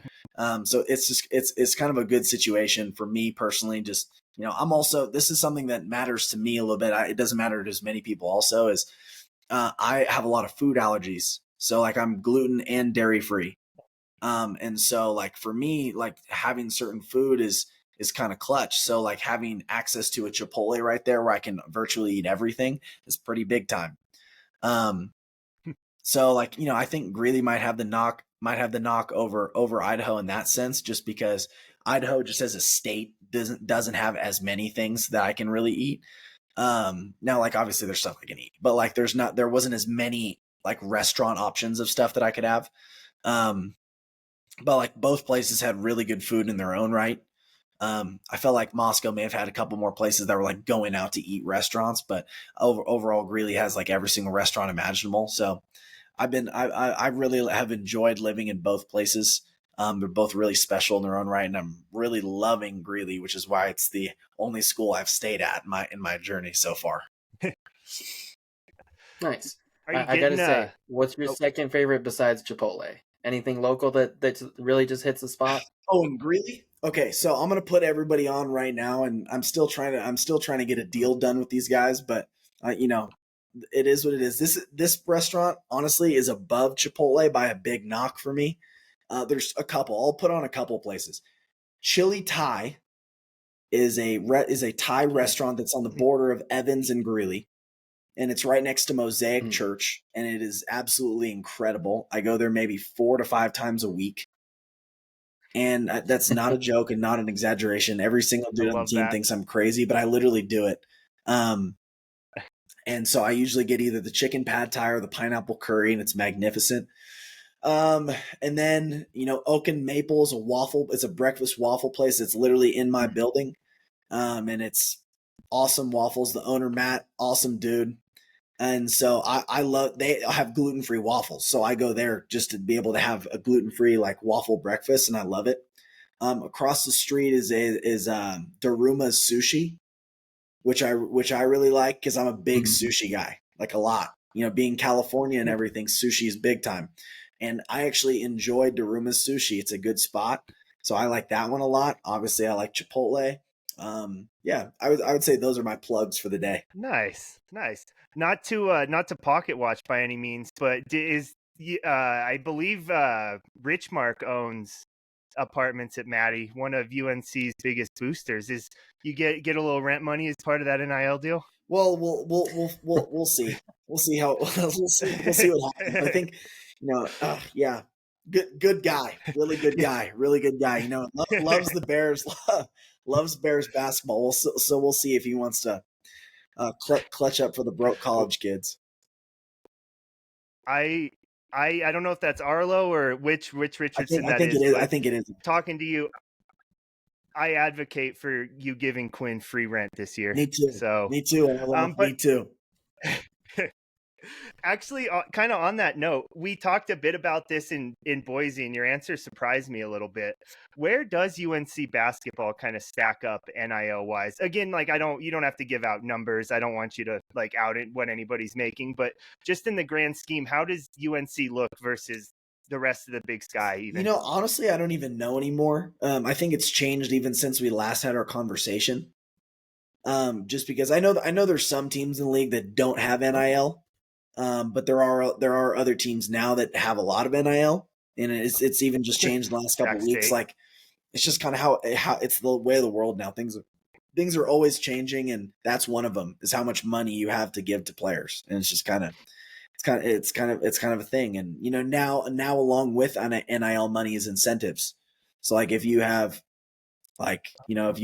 So it's kind of a good situation for me personally. Just, this is something that matters to me a little bit. It doesn't matter to as many people also, is I have a lot of food allergies. So like I'm gluten and dairy free. And so like for me, like having certain food is kind of clutch. So like having access to a Chipotle right there where I can virtually eat everything is pretty big time. So like, I think Greeley might have the knock over Idaho in that sense, just because Idaho just as a state doesn't have as many things that I can really eat. Now, like obviously there's stuff I can eat, but like there wasn't as many like restaurant options of stuff that I could have. But like both places had really good food in their own right. I felt like Moscow may have had a couple more places that were like going out to eat restaurants, but overall Greeley has like every single restaurant imaginable. So I really have enjoyed living in both places. They're both really special in their own right, and I'm really loving Greeley, which is why it's the only school I've stayed at in my journey so far. Nice. I gotta say, what's your second favorite besides Chipotle? Anything local that really just hits the spot? Oh, in Greeley? Okay, so I'm gonna put everybody on right now, and I'm still trying to get a deal done with these guys, but it is what it is. This restaurant honestly is above Chipotle by a big knock for me. There's a couple. I'll put on a couple places. Chili Thai is a Thai restaurant that's on the border of Evans and Greeley, and it's right next to Mosaic Church, and it is absolutely incredible. I go there maybe 4 to 5 times a week. And that's not a joke and not an exaggeration. Every single dude on the team thinks I'm crazy, but I literally do it. And so I usually get either the chicken pad thai or the pineapple curry, and it's magnificent. And then, Oak and Maple is it's a breakfast waffle place that's literally in my building. And it's awesome waffles. The owner, Matt, awesome dude. And so they have gluten-free waffles. So I go there just to be able to have a gluten-free like waffle breakfast, and I love it. Across the street is Daruma's Sushi, which I really like because I'm a big sushi guy, like a lot. Being California and everything, sushi is big time. And I actually enjoy Daruma's Sushi. It's a good spot. So I like that one a lot. Obviously, I like Chipotle. Yeah, I would say those are my plugs for the day. Nice. Not to pocket watch by any means, but I believe Richmark owns apartments at Maddie, one of UNC's biggest boosters. Is you get a little rent money as part of that NIL deal? Well, we'll see. We'll see how we'll see what happens. I think yeah, good guy, really good guy, really good guy. Loves the Bears, loves Bears basketball. So we'll see if he wants to clutch up for the broke college kids. I don't know if that's Arlo or which Richardson I think it is. I think it is. Talking to you, I advocate for you giving Quinn free rent this year. Me too. So me too. Me too. Actually, kind of on that note, we talked a bit about this in Boise, and your answer surprised me a little bit. Where does UNC basketball kind of stack up NIL wise? Again, like you don't have to give out numbers. I don't want you to out what anybody's making, but just in the grand scheme, how does UNC look versus the rest of the Big Sky? Even honestly, I don't even know anymore. I think it's changed even since we last had our conversation. Just because I know there's some teams in the league that don't have NIL. But there are other teams now that have a lot of NIL, and it's even just changed the last couple of weeks. Like it's just kind of how it's the way of the world now. Things are always changing, and that's one of them is how much money you have to give to players, and it's just kind of a thing. And now along with NIL money is incentives. So like if you have if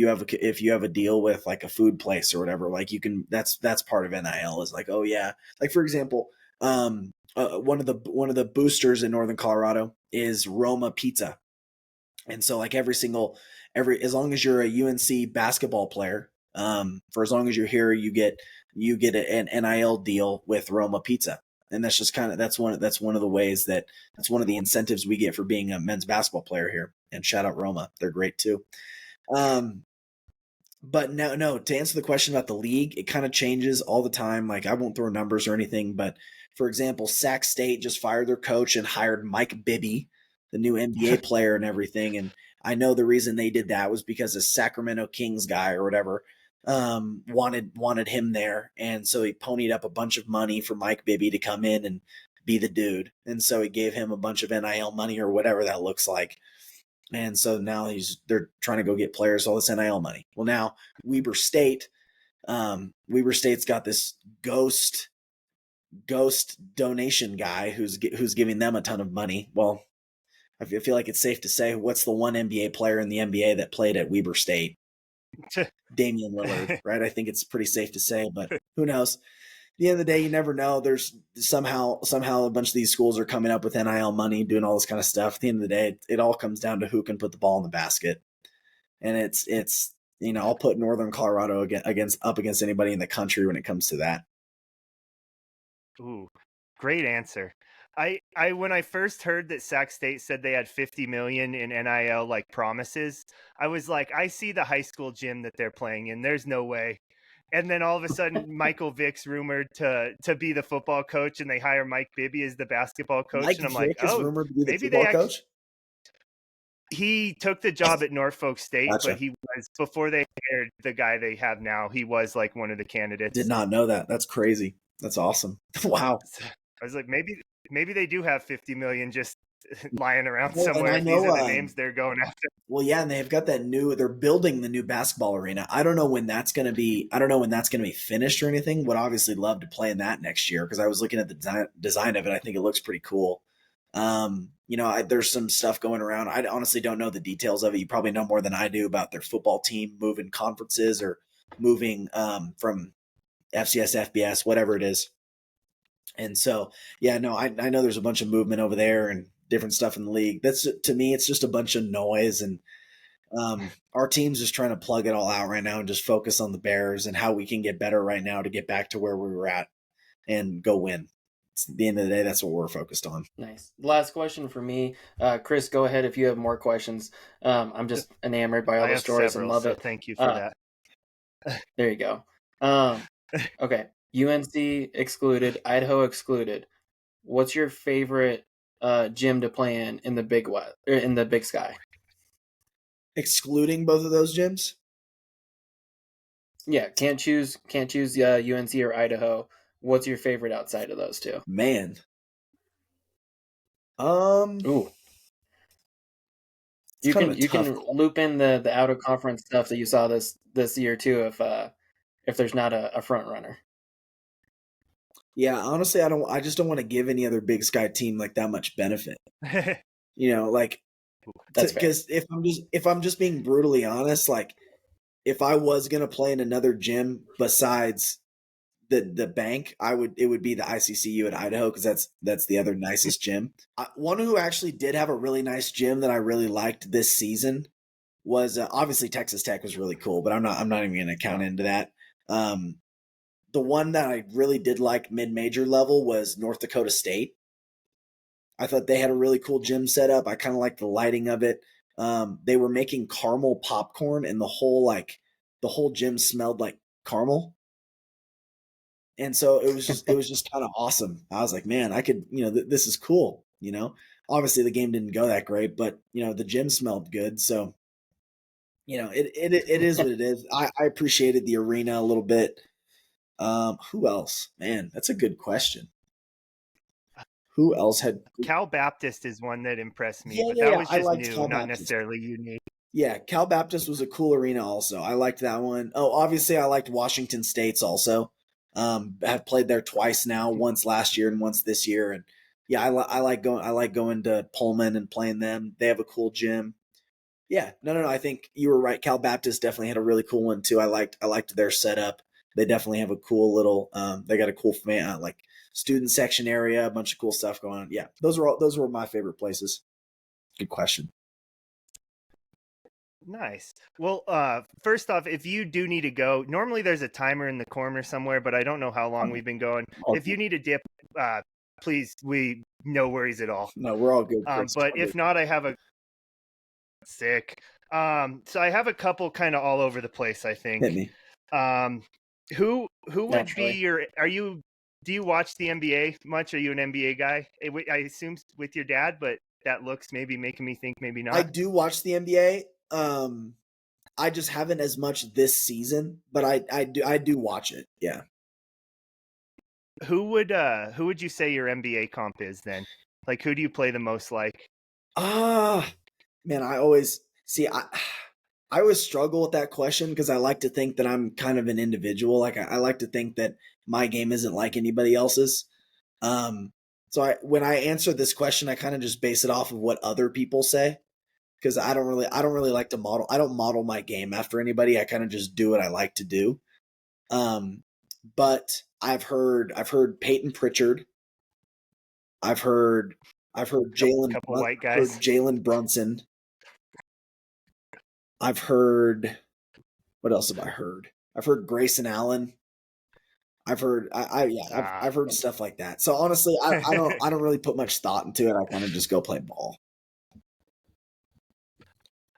you have a deal with like a food place or whatever, like you can, that's part of NIL is like, oh yeah. Like for example, one of the boosters in Northern Colorado is Roma Pizza. And so like as long as you're a UNC basketball player, for as long as you're here, you get an NIL deal with Roma Pizza. And that's just that's one of the ways that's one of the incentives we get for being a men's basketball player here. And shout out Roma. They're great too. But no, to answer the question about the league, it kind of changes all the time. Like I won't throw numbers or anything, but for example, Sac State just fired their coach and hired Mike Bibby, the new NBA player and everything. And I know the reason they did that was because a Sacramento Kings guy or whatever, wanted him there. And so he ponied up a bunch of money for Mike Bibby to come in and be the dude. And so he gave him a bunch of NIL money or whatever that looks like. And so now they're trying to go get players all this NIL money. Well, now Weber State's got this ghost donation guy who's giving them a ton of money. Well, I feel like it's safe to say, what's the one NBA player in the NBA that played at Weber State? Damian Lillard, right? I think it's pretty safe to say, but who knows? At the end of the day, you never know. There's somehow a bunch of these schools are coming up with NIL money, doing all this kind of stuff. At the end of the day, it all comes down to who can put the ball in the basket. And it's I'll put Northern Colorado up against anybody in the country when it comes to that. Ooh, great answer. I when I first heard that Sac State said they had 50 million in NIL like promises, I was like, I see the high school gym that they're playing in. There's no way. And then all of a sudden, Michael Vick's rumored to be the football coach, and they hire Mike Bibby as the basketball coach. And I'm like, oh, rumored to be the maybe football coach. He took the job at Norfolk State, Gotcha. but he was, before they hired the guy they have now, he was like one of the candidates. Did not know that. That's crazy. That's awesome. Wow. I was like, maybe they do have 50 million just lying around somewhere. If these are the names they're going after. Well, yeah, and they've got they're building the new basketball arena. I don't know when that's going to be finished or anything. Would obviously love to play in that next year because I was looking at the design of it. I think it looks pretty cool. There's some stuff going around. I honestly don't know the details of it. You probably know more than I do about their football team moving conferences or moving from FCS, FBS, whatever it is. And so, yeah, no, I know there's a bunch of movement over there and different stuff in the league. That's, to me, it's just a bunch of noise. And our team's just trying to plug it all out right now and just focus on the Bears and how we can get better right now to get back to where we were at and go win. At the end of the day, that's what we're focused on. Nice. Last question for me. Chris, go ahead if you have more questions. I'm just enamored by all I the have stories several, and love so it. thank you for that. There you go. Okay. UNC excluded, Idaho excluded. What's your favorite gym to play in the Big Sky? Excluding both of those gyms? Yeah, can't choose UNC or Idaho. What's your favorite outside of those two? Man. Ooh. You can loop in the out of conference stuff that you saw this year too if there's not a front runner. Yeah, honestly, I just don't want to give any other Big Sky team like that much benefit. Like, That's fair. because if I'm just being brutally honest, like if I was gonna play in another gym besides the bank, it would be the ICCU at Idaho because that's the other nicest gym. One who actually did have a really nice gym that I really liked this season was obviously Texas Tech was really cool, but I'm not even going to count into that. The one that I really did like mid-major level was North Dakota State. I thought they had a really cool gym setup. I kind of liked the lighting of it. They were making caramel popcorn, and the whole gym smelled like caramel. And so it was just kind of awesome. I was like, man, I could, this is cool. Obviously the game didn't go that great, but the gym smelled good. So, it is what it is. I appreciated the arena a little bit. Who else? Man, that's a good question. Who else had Cal Baptist is one that impressed me, but that was just new, not necessarily unique. Yeah, Cal Baptist was a cool arena also. I liked that one. Oh, obviously I liked Washington State's also. I've played there twice now, once last year and once this year. And yeah, I like going to Pullman and playing them. They have a cool gym. Yeah, no. I think you were right. Cal Baptist definitely had a really cool one too. I liked their setup. They definitely have a cool little. They got a cool like student section area, a bunch of cool stuff going on. Yeah, those were my favorite places. Good question. Nice. Well, first off, if you do need to go, normally there's a timer in the corner somewhere, but I don't know how long we've been going. If you need to dip, please, no worries at all. No, we're all good. But if not, I have a sick. So I have a couple kind of all over the place, I think. Hit me. Who would be do you watch the NBA much? Are you an NBA guy? I assume with your dad, but that looks maybe making me think maybe not. I do watch the NBA. I just haven't as much this season, but I do watch it. Yeah. Who would you say your NBA comp is then? Like, who do you play the most like? Man, I always I always struggle with that question because I like to think that I'm kind of an individual. Like I like to think that my game isn't like anybody else's. So when I answer this question, I kind of just base it off of what other people say. Because I don't really like to model. I don't model my game after anybody. I kind of just do what I like to do. But I've heard Peyton Pritchard. I've heard Jalen. Couple white guys. Jalen Brunson. I've heard. What else have I heard? I've heard Grayson Allen. I've heard. I've heard stuff like that. So honestly, I don't really put much thought into it. I kind of just go play ball.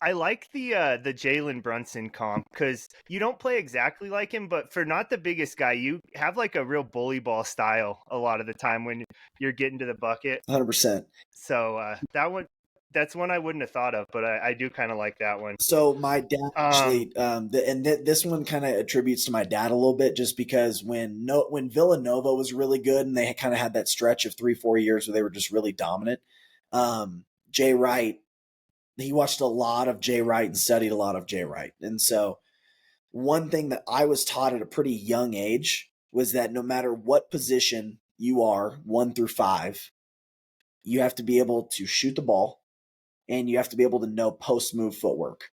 I like the Jalen Brunson comp because you don't play exactly like him, but for not the biggest guy, you have like a real bully ball style a lot of the time when you're getting to the bucket. 100%. So that's one I wouldn't have thought of, but I do kind of like that one. So my dad actually, this one kind of attributes to my dad a little bit, just because when Villanova was really good and they kind of had that stretch of 3-4 years where they were just really dominant. Jay Wright. He watched a lot of Jay Wright and studied a lot of Jay Wright. And so one thing that I was taught at a pretty young age was that no matter what position you are, 1 through 5, you have to be able to shoot the ball and you have to be able to know post-move footwork.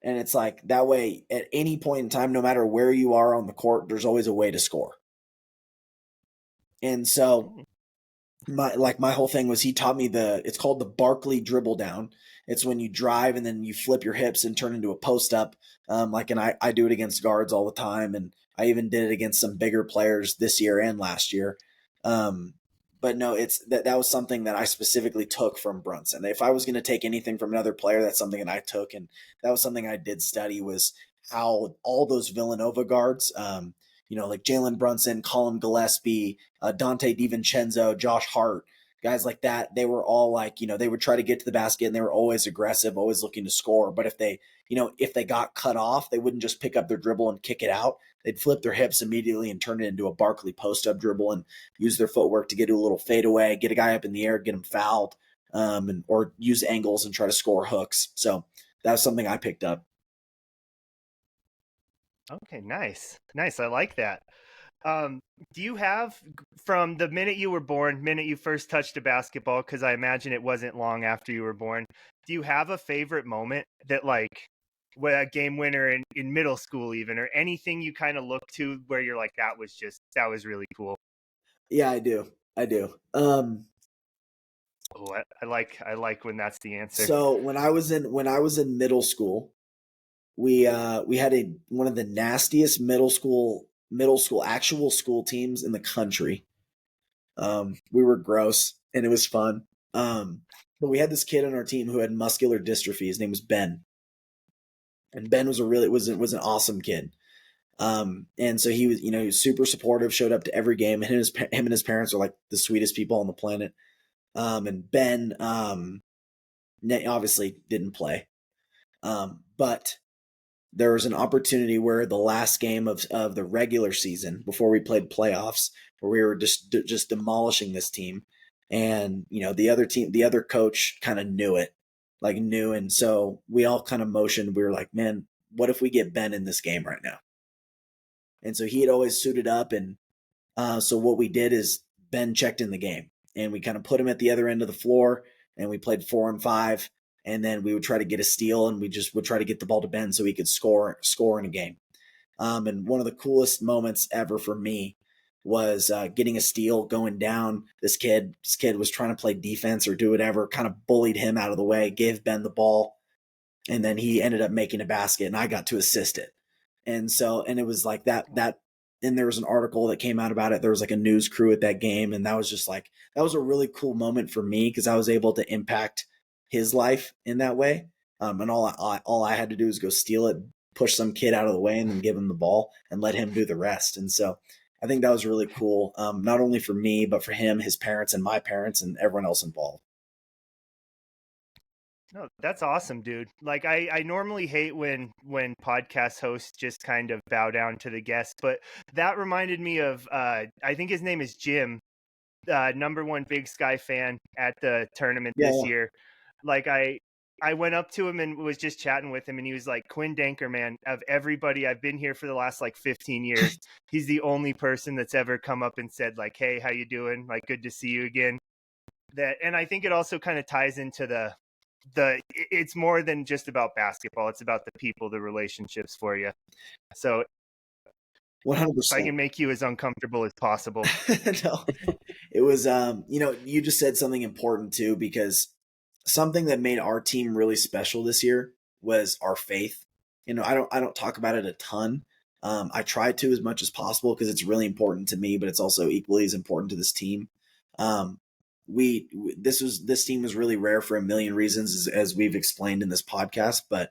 And it's like that way at any point in time, no matter where you are on the court, there's always a way to score. And so my whole thing was he taught me it's called the Barkley dribble down. It's when you drive and then you flip your hips and turn into a post up. And I do it against guards all the time. And I even did it against some bigger players this year and last year. But no, it's that was something that I specifically took from Brunson. If I was going to take anything from another player, that's something that I took, and that was something I did study, was how all those Villanova guards, like Jalen Brunson, Colin Gillespie, Dante DiVincenzo, Josh Hart, guys like that, they were all like, they would try to get to the basket and they were always aggressive, always looking to score. But if they got cut off, they wouldn't just pick up their dribble and kick it out. They'd flip their hips immediately and turn it into a Barkley post-up dribble and use their footwork to get a little fadeaway, get a guy up in the air, get him fouled, or use angles and try to score hooks. So that was something I picked up. Okay, nice. I like that. Do you have, from the minute you were born, minute you first touched a basketball, because I imagine it wasn't long after you were born, do you have a favorite moment that, like, a game winner in middle school even, or anything you kind of look to where you're like, that was really cool? Yeah, I do. Oh, I like when that's the answer. So when I was in middle school, we had one of the nastiest middle school actual school teams in the country. We were gross and it was fun. But we had this kid on our team who had muscular dystrophy. His name was Ben, and Ben was an awesome kid. And so he was super supportive, showed up to every game, and him and his parents are like the sweetest people on the planet. And Ben obviously didn't play, but there was an opportunity where the last game of the regular season before we played playoffs, where we were just demolishing this team, and the other coach kind of knew it, and so we all kind of motioned. We were like, man, what if we get Ben in this game right now? And so he had always suited up, and so what we did is Ben checked in the game, and we kind of put him at the other end of the floor, and we played 4-on-5. And then we would try to get a steal, and we just would try to get the ball to Ben so he could score in a game. And one of the coolest moments ever for me was getting a steal, going down. This kid was trying to play defense or do whatever, kind of bullied him out of the way, gave Ben the ball, and then he ended up making a basket, and I got to assist it. And it was like that. And there was an article that came out about it. There was like a news crew at that game, and that was a really cool moment for me because I was able to impact his life in that way. And all I had to do was go steal it, push some kid out of the way, and then give him the ball and let him do the rest. And so I think that was really cool, not only for me, but for him, his parents, and my parents, and everyone else involved. No, that's awesome, dude. Like I normally hate when podcast hosts just kind of bow down to the guests, but that reminded me of I think his name is Jim, #1 Big Sky fan at the tournament this year. Like I went up to him and was just chatting with him, and he was like, Quinn Denker, man, of everybody, I've been here for the last like 15 years. He's the only person that's ever come up and said like, hey, how you doing? Like, good to see you again. And I think it also kind of ties into it's more than just about basketball. It's about the people, the relationships for you. So 100%. If I can make you as uncomfortable as possible. No, it was, you just said something important too, because something that made our team really special this year was our faith. I don't talk about it a ton. I try to as much as possible because it's really important to me, but it's also equally as important to this team. This team was really rare for a million reasons, as we've explained in this podcast. But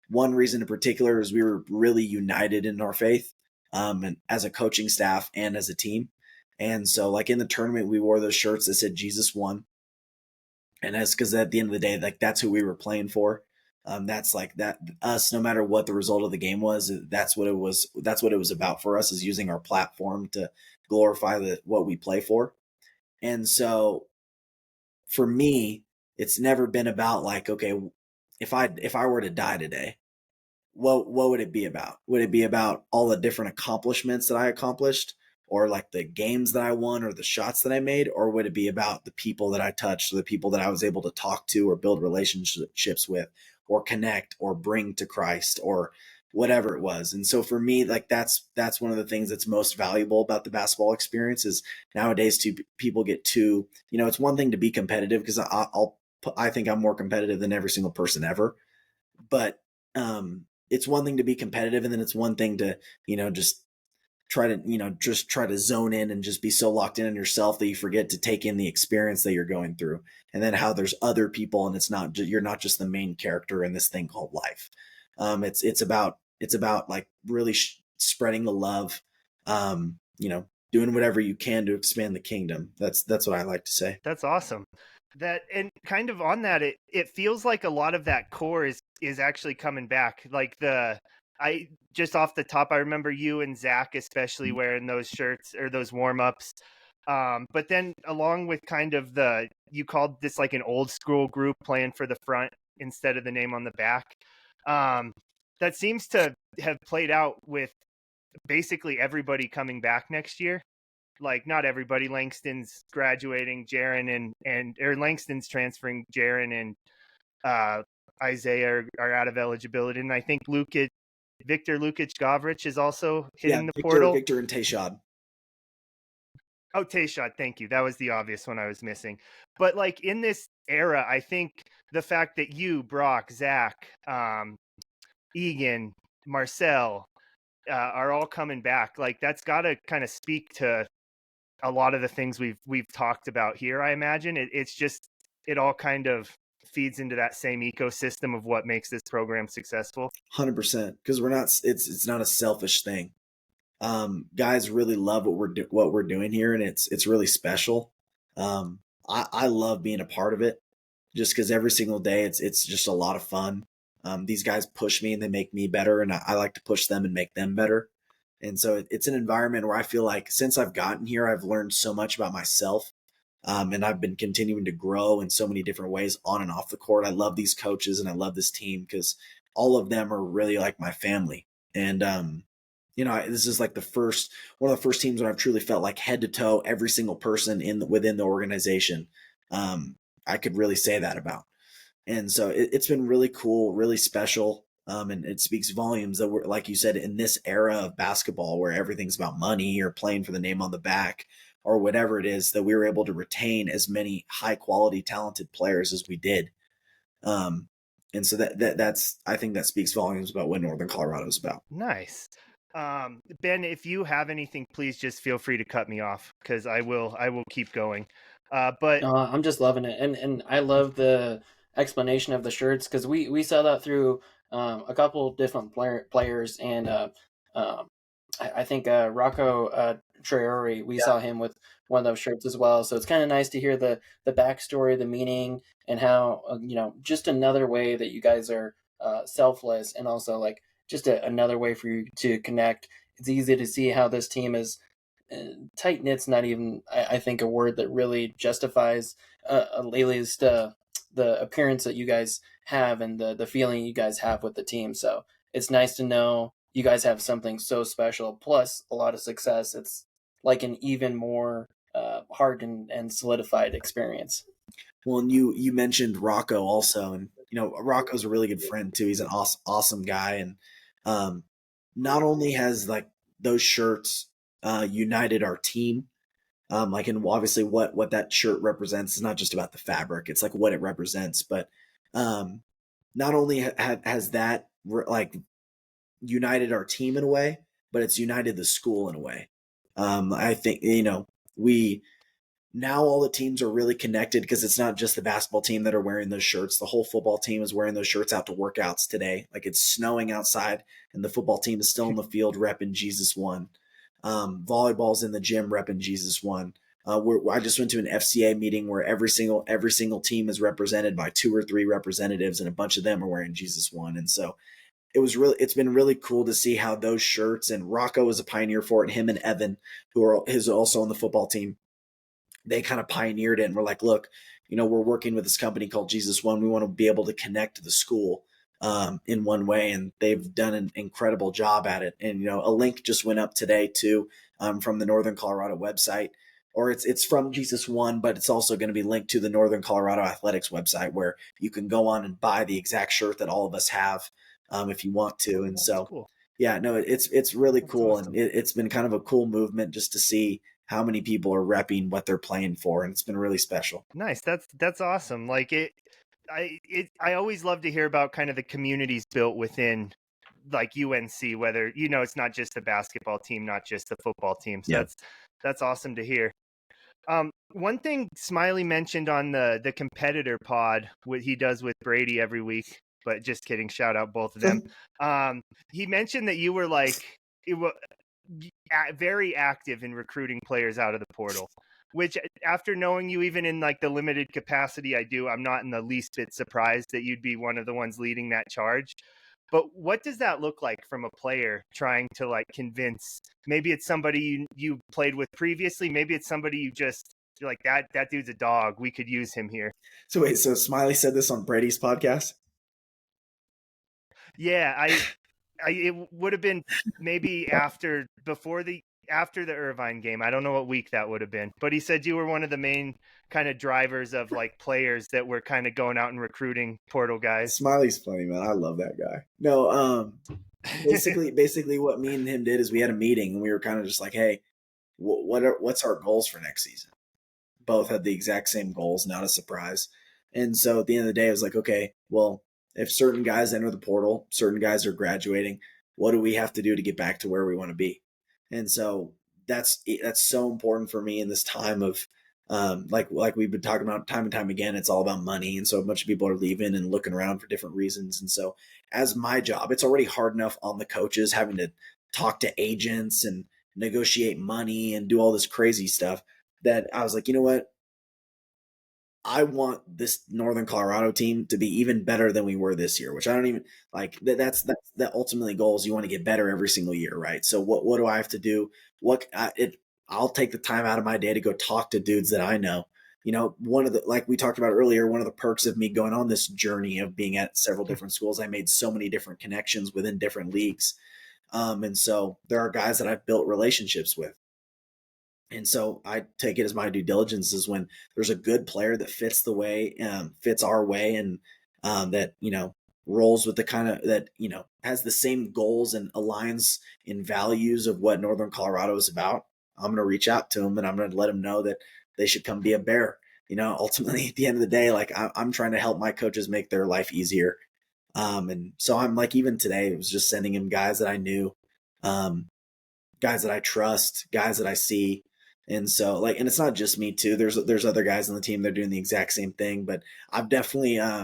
one reason in particular is we were really united in our faith, and as a coaching staff and as a team. And so, like in the tournament, we wore those shirts that said "Jesus won," and that's because at the end of the day, like that's who we were playing for. That's like that us. No matter what the result of the game was, that's what it was. That's what it was about for us, is using our platform to glorify what we play for. And so, for me, it's never been about like, okay, if I were to die today, what would it be about? Would it be about all the different accomplishments that I accomplished, or like the games that I won, or the shots that I made, or would it be about the people that I touched, or the people that I was able to talk to or build relationships with or connect or bring to Christ or whatever it was? And so for me, like that's one of the things that's most valuable about the basketball experience is nowadays people get too, it's one thing to be competitive, because I think I'm more competitive than every single person ever, but it's one thing to be competitive, and then it's one thing to, just try to, just try to zone in and just be so locked in on yourself that you forget to take in the experience that you're going through. And then how there's other people, and you're not just the main character in this thing called life. It's about like really spreading the love, doing whatever you can to expand the kingdom. That's what I like to say. That's awesome. And kind of on that, it feels like a lot of that core is actually coming back. Like I just off the top, I remember you and Zach especially wearing those shirts or those warm-ups. But then along with kind of you called this like an old school group playing for the front instead of the name on the back. That seems to have played out with basically everybody coming back next year. Like not everybody. Langston's graduating, Jaron or Langston's transferring, Jaron and Isaiah are out of eligibility, and I think Victor Lukic Gavrich is also hitting the portal. Victor and Tayshad. Oh, Tayshad, thank you. That was the obvious one I was missing. But like in this era, I think the fact that you, Brock, Zach, Egan, Marcel are all coming back, like that's got to kind of speak to a lot of the things we've talked about here. I imagine it's just, it all kind of feeds into that same ecosystem of what makes this program successful. 100%, because it's not a selfish thing. Guys really love what we're doing here, and it's really special. I love being a part of it, just because every single day it's just a lot of fun. These guys push me and they make me better, and I like to push them and make them better. And so it's an environment where I feel like since I've gotten here, I've learned so much about myself. And I've been continuing to grow in so many different ways on and off the court. I love these coaches and I love this team because all of them are really like my family. And, this is like one of the first teams when I've truly felt like head to toe, every single person within the organization. I could really say that about. And so it's been really cool, really special. And it speaks volumes that we're, like you said, in this era of basketball where everything's about money or playing for the name on the back or whatever it is, that we were able to retain as many high quality, talented players as we did. And so that's, I think that speaks volumes about what Northern Colorado is about. Nice. Ben, if you have anything, please just feel free to cut me off because I will keep going. But no, I'm just loving it. And I love the explanation of the shirts because we saw that through a couple different players, and I think Rocco Traore, we saw him with one of those shirts as well. So it's kind of nice to hear the backstory, the meaning, and how just another way that you guys are selfless, and also like just another way for you to connect. It's easy to see how this team is tight knit's not even I think a word that really justifies at least the appearance that you guys have and the feeling you guys have with the team. So it's nice to know you guys have something so special, plus a lot of success. It's like an even more hardened and solidified experience. Well, and you mentioned Rocco also, and Rocco's a really good friend too. He's an awesome guy, and not only has like those shirts united our team, and obviously what that shirt represents is not just about the fabric; it's like what it represents. But not only has that like united our team in a way, but it's united the school in a way. I think we now all the teams are really connected because it's not just the basketball team that are wearing those shirts. The whole football team is wearing those shirts out to workouts today. Like it's snowing outside, and the football team is still in the field repping Jesus won. Volleyball's in the gym repping Jesus won. I just went to an FCA meeting where every single team is represented by 2 or 3 representatives, and a bunch of them are wearing Jesus won. And so it's been really cool to see how those shirts, and Rocco is a pioneer for it. Him and Evan, is also on the football team, they kind of pioneered it and were like, look, we're working with this company called Jesus One. We want to be able to connect to the school in one way. And they've done an incredible job at it. And, a link just went up today too from the Northern Colorado website, or it's from Jesus One, but it's also going to be linked to the Northern Colorado Athletics website where you can go on and buy the exact shirt that all of us have if you want to. And so, cool. Yeah, no, it's really cool. Awesome. And it's been kind of a cool movement just to see how many people are repping what they're playing for, and it's been really special. Nice. That's awesome. Like I always love to hear about kind of the communities built within like UNC, whether, it's not just the basketball team, not just the football team. So Yeah. that's awesome to hear. One thing Smiley mentioned on the competitor pod, what he does with Brady every week, but just kidding, shout out both of them. He mentioned that you were very active in recruiting players out of the portal, which, after knowing you even in like the limited capacity I do, I'm not in the least bit surprised that you'd be one of the ones leading that charge. But what does that look like from a player trying to like convince, maybe it's somebody you played with previously, maybe it's somebody you're like, that dude's a dog, we could use him here. So wait, so Smiley said this on Brady's podcast? Yeah, it would have been maybe after the Irvine game. I don't know what week that would have been, but he said you were one of the main kind of drivers of like players that were kind of going out and recruiting portal guys. Smiley's funny, man. I love that guy. No, basically what me and him did is we had a meeting and we were kind of just like, hey, what's our goals for next season? Both had the exact same goals, not a surprise. And so at the end of the day, I was like, okay, well, if certain guys enter the portal, certain guys are graduating, what do we have to do to get back to where we want to be? And so that's so important for me in this time of like we've been talking about time and time again, it's all about money. And so a bunch of people are leaving and looking around for different reasons. And so as my job, it's already hard enough on the coaches having to talk to agents and negotiate money and do all this crazy stuff, that I was like, you know what? I want this Northern Colorado team to be even better than we were this year, which I don't even like. That's the ultimately goal is you want to get better every single year, right? So what do I have to do? I'll take the time out of my day to go talk to dudes that I know. One of the, like we talked about earlier, one of the perks of me going on this journey of being at several different schools, I made so many different connections within different leagues. And so there are guys that I've built relationships with. And so I take it as my due diligence is when there's a good player that fits our way, and that, rolls with the kind of that, has the same goals and aligns in values of what Northern Colorado is about. I'm going to reach out to them and I'm going to let them know that they should come be a Bear. Ultimately at the end of the day, like I'm trying to help my coaches make their life easier. And so I'm like, even today, it was just sending him guys that I knew, guys that I trust, guys that I see. And so and it's not just me too. There's other guys on the team that are doing the exact same thing, but I've definitely, I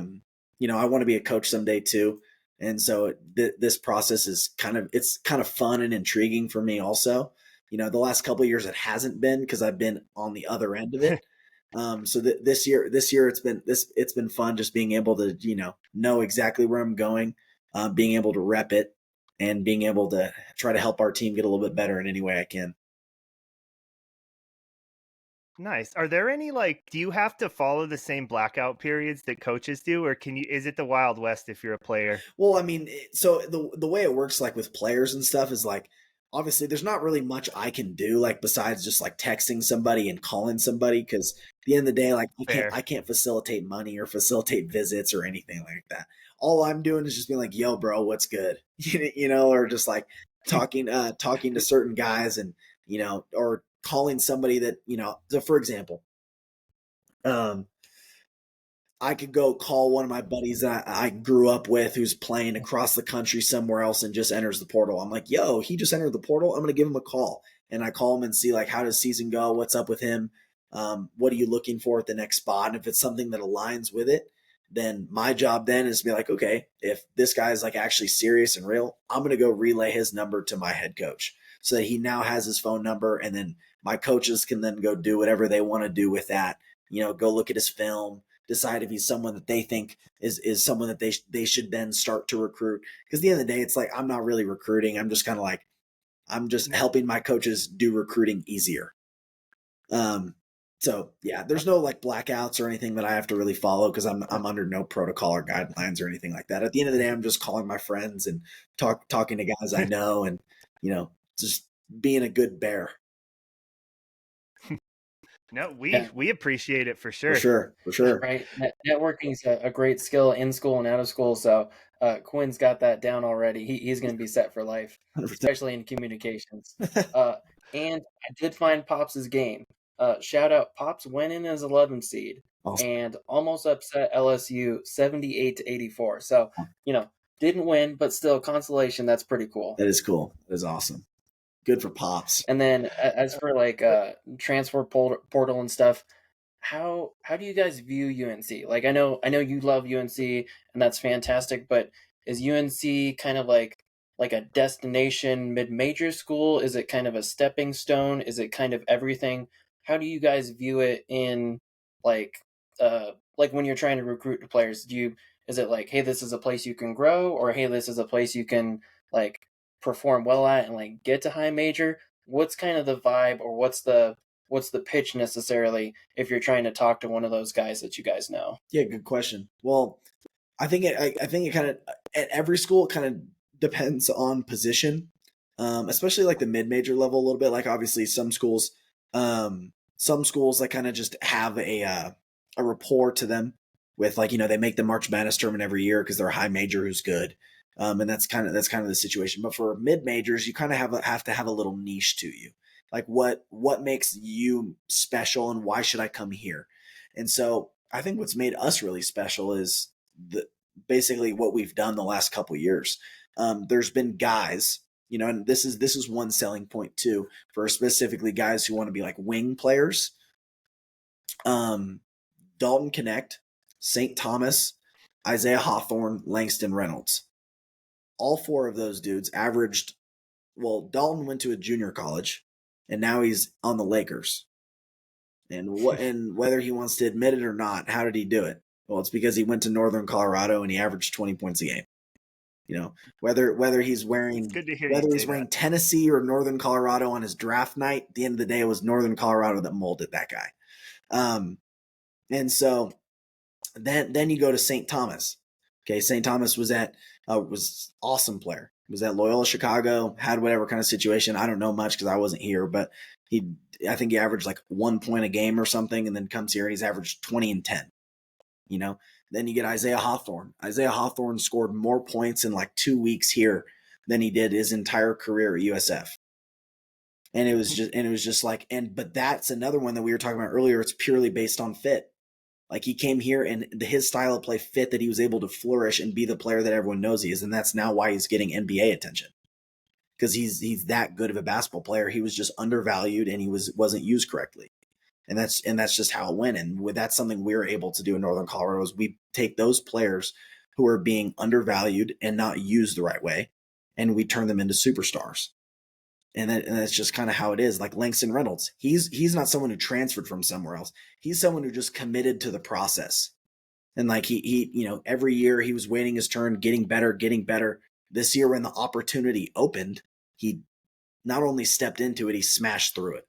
want to be a coach someday too. And so this process is kind of fun and intriguing for me also. The last couple of years it hasn't been because I've been on the other end of it. So this year it's been fun just being able to, know exactly where I'm going, being able to rep it and being able to try to help our team get a little bit better in any way I can. Nice. Are there any do you have to follow the same blackout periods that coaches do, or is it the Wild West if you're a player? Well, I mean, so the way it works, like with players and stuff, is like, obviously there's not really much I can do, like besides just like texting somebody and calling somebody, because at the end of the day, like I can't facilitate money or facilitate visits or anything like that. All I'm doing is just being like, yo, bro, what's good? Or just like talking to certain guys and, or calling somebody that, so for example, I could go call one of my buddies that I grew up with who's playing across the country somewhere else and just enters the portal. I'm like, yo, he just entered the portal. I'm going to give him a call. And I call him and see, like, how does season go? What's up with him? What are you looking for at the next spot? And if it's something that aligns with it, then my job then is to be like, okay, if this guy is like actually serious and real, I'm going to go relay his number to my head coach so that he now has his phone number. And then my coaches can then go do whatever they want to do with that. Go look at his film, decide if he's someone that they think is someone that they should then start to recruit. Because at the end of the day, it's like, I'm not really recruiting. I'm just kind of like, I'm just helping my coaches do recruiting easier. So yeah, there's no like blackouts or anything that I have to really follow because I'm under no protocol or guidelines or anything like that. At the end of the day, I'm just calling my friends and talking to guys I know and, just being a good Bear. No, we appreciate it for sure. For sure. Right. Networking is a great skill in school and out of school. So Quinn's got that down already. He's going to be set for life, 100%. Especially in communications. And I did find Pops' game. Shout out, Pops went in as 11 seed awesome. And almost upset LSU 78-84. So, Didn't win, but still consolation. That's pretty cool. That is cool. That is awesome. Good for Pops. And then as for like transfer portal and stuff, how do you guys view UNC? Like I know you love UNC and that's fantastic, but is UNC kind of like a destination mid-major school? Is it kind of a stepping stone? Is it kind of everything? How do you guys view it in like when you're trying to recruit players? Is it like, hey, this is a place you can grow, or hey, this is a place you can like perform well at and like get to high major? What's kind of the vibe, or what's the pitch necessarily if you're trying to talk to one of those guys that you guys know? Yeah, good question. Well, I think it kind of at every school it kind of depends on position, especially like the mid-major level a little bit. Like obviously some schools like kind of just have a rapport to them with like they make the March Madness tournament every year because they're a high major who's good, and that's kind of the situation. But for mid-majors, you kind of have to have a little niche to you. Like what makes you special and why should I come here? And so I think what's made us really special is basically what we've done the last couple of years. There's been guys, and this is one selling point too for specifically guys who want to be like wing players. Dalton Connect, St. Thomas, Isaiah Hawthorne, Langston Reynolds. All four of those dudes averaged. Well, Dalton went to a junior college, and now he's on the Lakers. And whether he wants to admit it or not, how did he do it? Well, it's because he went to Northern Colorado and he averaged 20 points a game. Whether he's wearing Tennessee or Northern Colorado on his draft night, at the end of the day, it was Northern Colorado that molded that guy. And so then you go to St. Thomas. Okay, St. Thomas was awesome player. Was at Loyola Chicago, had whatever kind of situation. I don't know much because I wasn't here, but I think he averaged like 1 point a game or something, and then comes here and he's averaged 20 and 10. Then you get Isaiah Hawthorne. Isaiah Hawthorne scored more points in like 2 weeks here than he did his entire career at USF. And it was just like, but that's another one that we were talking about earlier. It's purely based on fit. Like he came here and his style of play fit that he was able to flourish and be the player that everyone knows he is. And that's now why he's getting NBA attention, because he's that good of a basketball player. He was just undervalued and he wasn't used correctly. And that's just how it went. And that's something we're able to do in Northern Colorado is we take those players who are being undervalued and not used the right way, and we turn them into superstars. And that's just kind of how it is. Like Langston Reynolds, he's not someone who transferred from somewhere else. He's someone who just committed to the process. And like he every year he was waiting his turn, getting better. This year when the opportunity opened, he not only stepped into it, he smashed through it.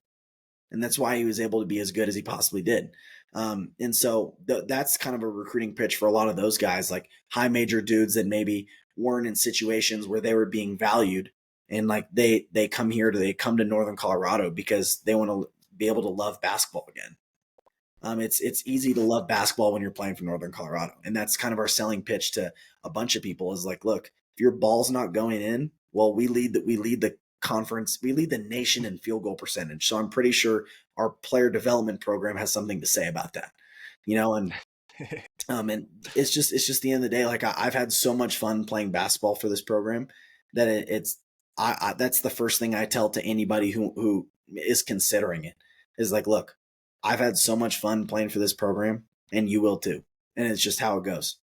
And that's why he was able to be as good as he possibly did. And so that's kind of a recruiting pitch for a lot of those guys, like high major dudes that maybe weren't in situations where they were being valued. And like they come to Northern Colorado because they want to be able to love basketball again. It's easy to love basketball when you're playing for Northern Colorado. And that's kind of our selling pitch to a bunch of people is like, look, if your ball's not going in, well, we lead the conference, we lead the nation in field goal percentage. So I'm pretty sure our player development program has something to say about that, and and it's just the end of the day. Like I've had so much fun playing basketball for this program that that's the first thing I tell to anybody who is considering it is like, look, I've had so much fun playing for this program and you will too. And it's just how it goes.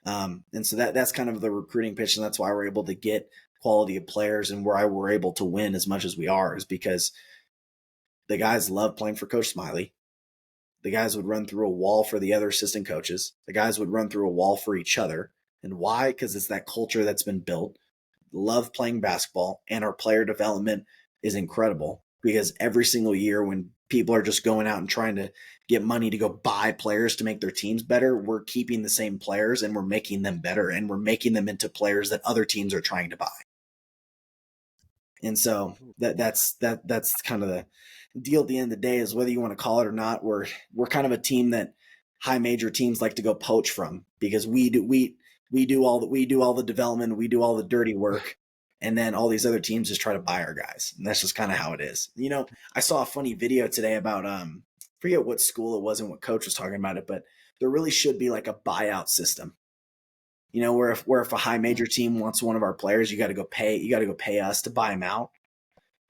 And so that's kind of the recruiting pitch. And that's why we're able to get quality of players and why we're able to win as much as we are is because the guys love playing for Coach Smiley. The guys would run through a wall for the other assistant coaches. The guys would run through a wall for each other. And why? Because it's that culture that's been built. Love playing basketball, and our player development is incredible because every single year when people are just going out and trying to get money to go buy players to make their teams better, we're keeping the same players and we're making them better and we're making them into players that other teams are trying to buy. And so that's kind of the deal at the end of the day is whether you want to call it or not, we're kind of a team that high major teams like to go poach from because we do all the development, we do all the dirty work, and then all these other teams just try to buy our guys. And that's just kind of how it is. I saw a funny video today about forget what school it was and what coach was talking about it, but there really should be like a buyout system where if a high major team wants one of our players, you got to go pay us to buy him out.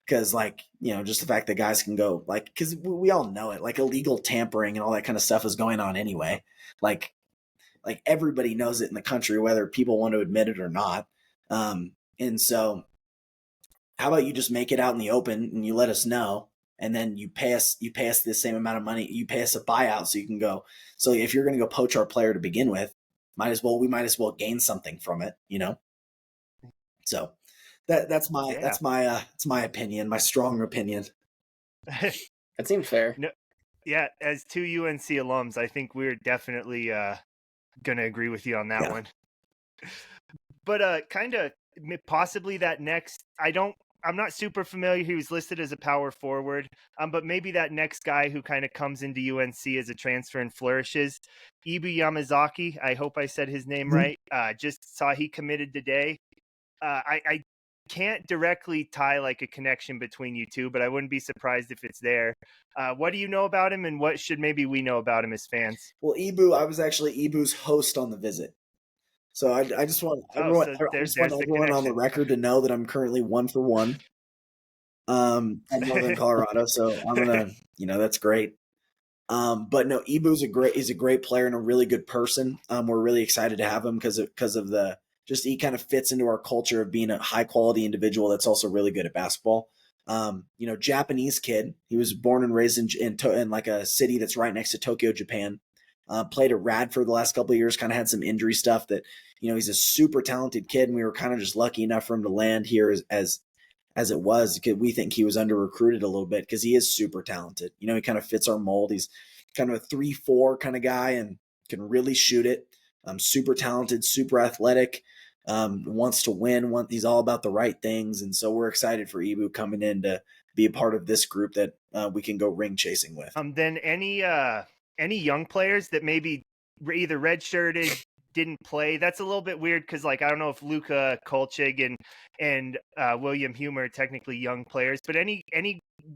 Because just the fact that guys can go because we all know it, illegal tampering and all that kind of stuff is going on anyway. Like everybody knows it in the country, whether people want to admit it or not. And so how about you just make it out in the open and you let us know, and then you pay us the same amount of money. You pay us a buyout so you can go. So if you're going to go poach our player to begin with, we might as well gain something from it, So that's my opinion, my strong opinion. That seems fair. No, yeah, as two UNC alums, I think we're definitely going to agree with you on that one. But kind of possibly that next, I'm not super familiar. He was listed as a power forward, but maybe that next guy who kind of comes into UNC as a transfer and flourishes, Ibu Yamazaki. I hope I said his name right. Just saw he committed today. I can't directly tie a connection between you two, but I wouldn't be surprised if it's there. What do you know about him, and what should maybe we know about him as fans? Well, I was actually Ibu's host on the visit. So I just want everyone on the record to know that I'm currently 1 for 1 at Northern Colorado. So I'm gonna, that's great. But no, Ibu's a great player and a really good person. We're really excited to have him because of he kind of fits into our culture of being a high quality individual that's also really good at basketball. Japanese kid. He was born and raised in a city that's right next to Tokyo, Japan. Played at Radford the last couple of years, kind of had some injury stuff that, he's a super talented kid, and we were kind of just lucky enough for him to land here as it was. We think he was under recruited a little bit because he is super talented. He kind of fits our mold. He's kind of a 3-4 kind of guy and can really shoot it. Super talented, super athletic, wants to win. He's all about the right things. And so we're excited for Ibu coming in to be a part of this group that we can go ring chasing with. Then any young players that maybe either redshirted, didn't play? That's a little bit weird because I don't know if Luka Kolchig and William Hume are technically young players, but any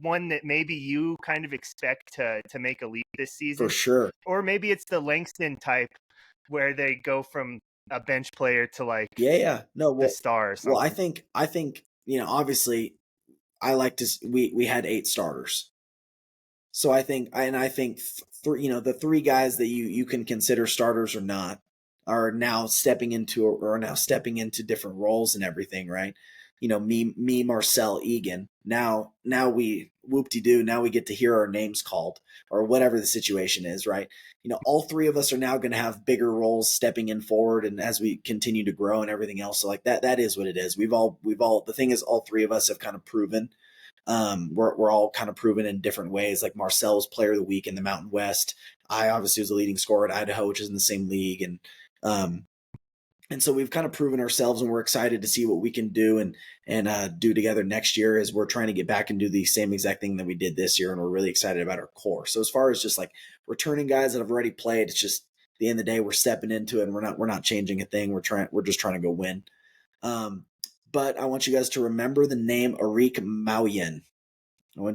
one that maybe you kind of expect to make a leap this season? For sure. Or maybe it's the Langston type where they go from a bench player to the star or something. Well, I think obviously I like to we had 8 starters. So I think the 3 guys that you can consider starters or not are now stepping into different roles and everything, right? Me, Marcel, Egan. Now we whoop-de-doo. Now we get to hear our names called or whatever the situation is, right? All 3 of us are now going to have bigger roles stepping in forward, and as we continue to grow and everything else, so that is what it is. We've all. The thing is, all 3 of us have kind of proven. We're all kind of proven in different ways. Like Marcel was player of the week in the Mountain West. I obviously was the leading scorer at Idaho, which is in the same league. And so we've kind of proven ourselves, and we're excited to see what we can do and do together next year as we're trying to get back and do the same exact thing that we did this year. And we're really excited about our core. So as far as just returning guys that have already played, it's just at the end of the day, we're stepping into it and we're not changing a thing. We're just trying to go win. But I want you guys to remember the name Arik Mauyen.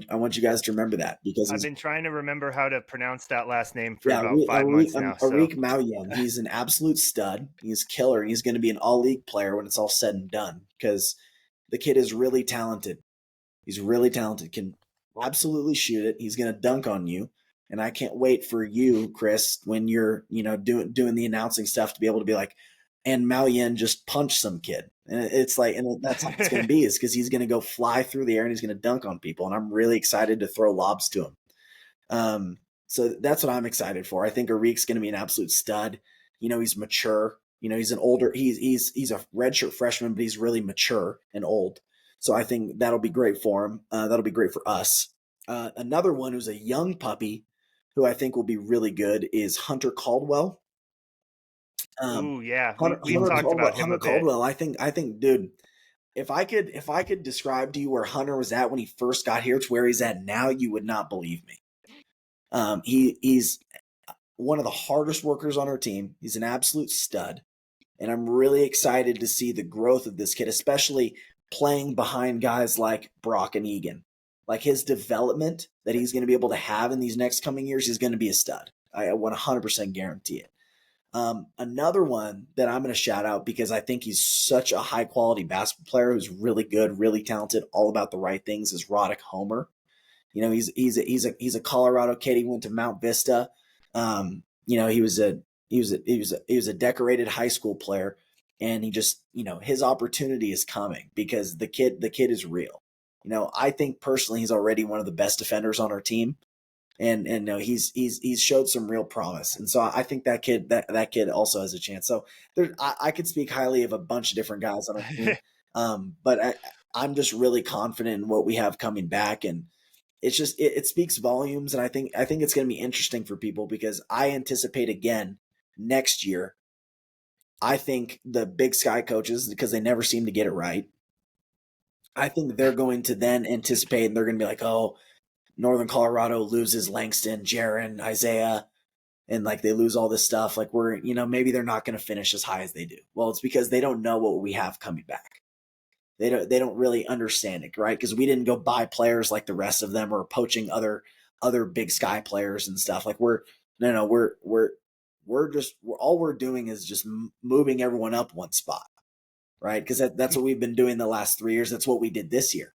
I want you guys to remember that because I've been trying to remember how to pronounce that last name for about 5 months now. Arik Mauyen, he's an absolute stud. He's killer, and he's going to be an all-league player when it's all said and done because the kid is really talented. He's really talented, can absolutely shoot it. He's going to dunk on you, and I can't wait for you, Chris, when you're doing the announcing stuff to be able to be like, and Mauyen just punched some kid. And it's and that's how it's going to be, is because he's going to go fly through the air and he's going to dunk on people. And I'm really excited to throw lobs to him. So that's what I'm excited for. I think Arik's going to be an absolute stud. He's mature. He's an older, he's a redshirt freshman, but he's really mature and old. So I think that'll be great for him. That'll be great for us. Another one who's a young puppy who I think will be really good is Hunter Caldwell. We talked about him Hunter a bit. Caldwell. I think, dude, if I could describe to you where Hunter was at when he first got here to where he's at now, you would not believe me. He's one of the hardest workers on our team. He's an absolute stud, and I'm really excited to see the growth of this kid, especially playing behind guys like Brock and Egan. Like his development that he's going to be able to have in these next coming years is going to be a stud. I 100% guarantee it. Another one that I'm going to shout out because I think he's such a high quality basketball player who's really good, really talented, all about the right things is Roddick Homer. You know, he's a Colorado kid. He went to Mount Vista. You know, he was a decorated high school player, and he just, you know, his opportunity is coming because the kid is real. You know, I think personally he's already one of the best defenders on our team. And no, he's showed some real promise, and so I think that kid also has a chance. So I could speak highly of a bunch of different guys on our team, but I'm just really confident in what we have coming back, and it's just it speaks volumes. And I think it's going to be interesting for people because I anticipate again next year. I think the Big Sky coaches, because they never seem to get it right, I think they're going to then anticipate, and they're going to be like, oh, Northern Colorado loses Langston, Jaron, Isaiah, and like they lose all this stuff. Like we're, you know, maybe they're not going to finish as high as they do. Well, it's because they don't know what we have coming back. They don't really understand it, right? Because we didn't go buy players like the rest of them or poaching other Big Sky players and stuff. Like we're all we're doing is just moving everyone up one spot, right? Because that's what we've been doing the last 3 years. That's what we did this year.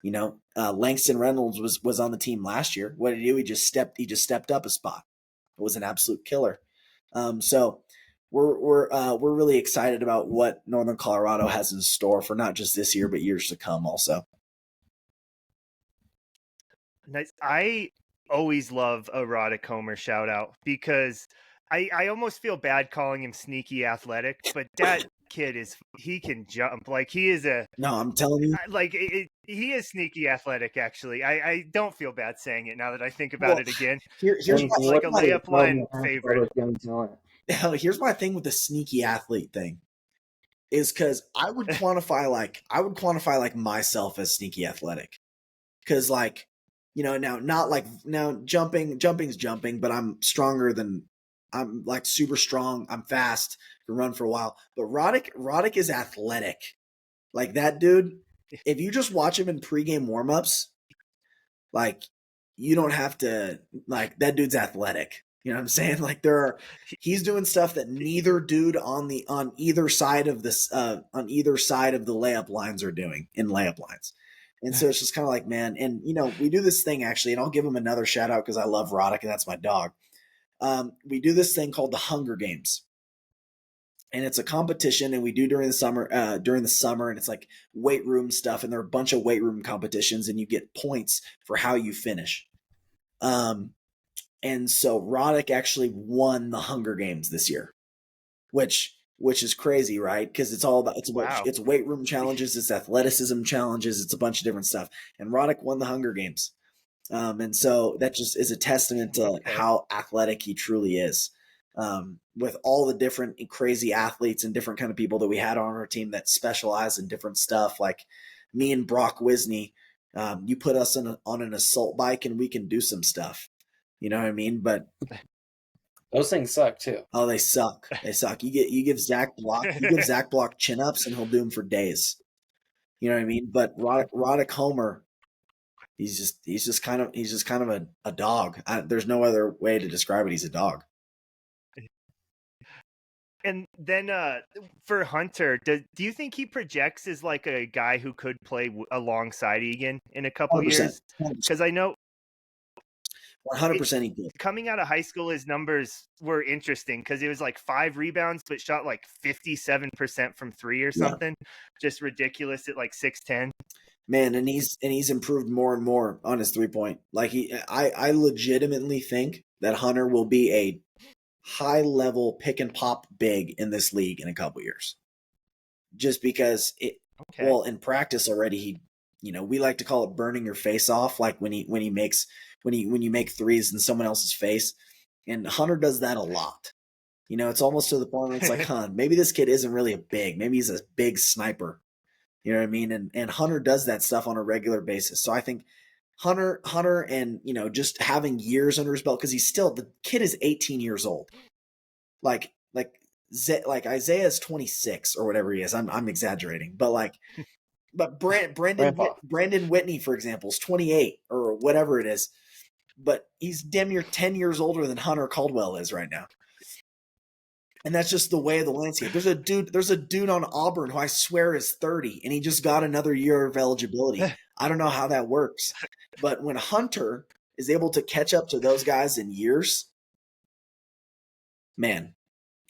You know, Langston Reynolds was on the team last year. What did he do? He just stepped up a spot. It was an absolute killer. So we're really excited about what Northern Colorado has in store for not just this year but years to come. Also, Nice. I always love a Roddick Homer shout out because I almost feel bad calling him sneaky athletic, but that kid he can jump. Like he is no, I'm telling you, like he is sneaky athletic. Actually, I don't feel bad saying it now that I think about it again. Here's like a layup line favorite. Here's my thing with the sneaky athlete thing is because I would quantify like myself as sneaky athletic because like, you know, now jumping's jumping, but I'm like super strong. I'm fast, can run for a while. But Roddick is athletic. Like that dude, if you just watch him in pregame warmups, like you don't have to like that dude's athletic. You know what I'm saying? Like he's doing stuff that neither dude on either side of the layup lines are doing in layup lines. And so it's just kind of like, man, and you know, we do this thing actually, and I'll give him another shout out because I love Roddick and that's my dog. We do this thing called the Hunger Games. And it's a competition, and we do during the summer, and it's like weight room stuff, and there are a bunch of weight room competitions, and you get points for how you finish. And so Roddick actually won the Hunger Games this year, which is crazy, right? Because it's weight room challenges, it's athleticism challenges, it's a bunch of different stuff, and Roddick won the Hunger Games. And so that just is a testament to how athletic he truly is. With all the different crazy athletes and different kind of people that we had on our team that specialize in different stuff, like me and Brock Wisney, you put us on an assault bike and we can do some stuff. You know what I mean? But those things suck too. Oh, they suck. They suck. You give Zach Block chin ups and he'll do them for days. You know what I mean? But Roddick Homer, he's just kind of a dog. There's no other way to describe it. He's a dog. And then for Hunter, do you think he projects as like a guy who could play alongside Egan in a couple 100%, years? Because I know 100% he did. Coming out of high school, his numbers were interesting because it was like 5 rebounds, but shot like 57% from 3 or something. Yeah. Just ridiculous at like 6'10". Man, and he's improved more and more on his 3-point. Like I legitimately think that Hunter will be a high level pick and pop big in this league in a couple years. Just because well, in practice already we like to call it burning your face off, like when you make threes in someone else's face. And Hunter does that a lot. It's almost to the point where it's like, maybe this kid isn't really a big, maybe he's a big sniper. You know what I mean? And Hunter does that stuff on a regular basis. So I think Hunter and, just having years under his belt, because the kid is 18 years old. Like Isaiah is 26 or whatever he is. I'm exaggerating, but Brandon Whitney, for example, is 28 or whatever it is, but he's damn near 10 years older than Hunter Caldwell is right now. And that's just the way of the landscape. There's a dude on Auburn who I swear is 30, and he just got another year of eligibility. I don't know how that works. But when Hunter is able to catch up to those guys in years, man,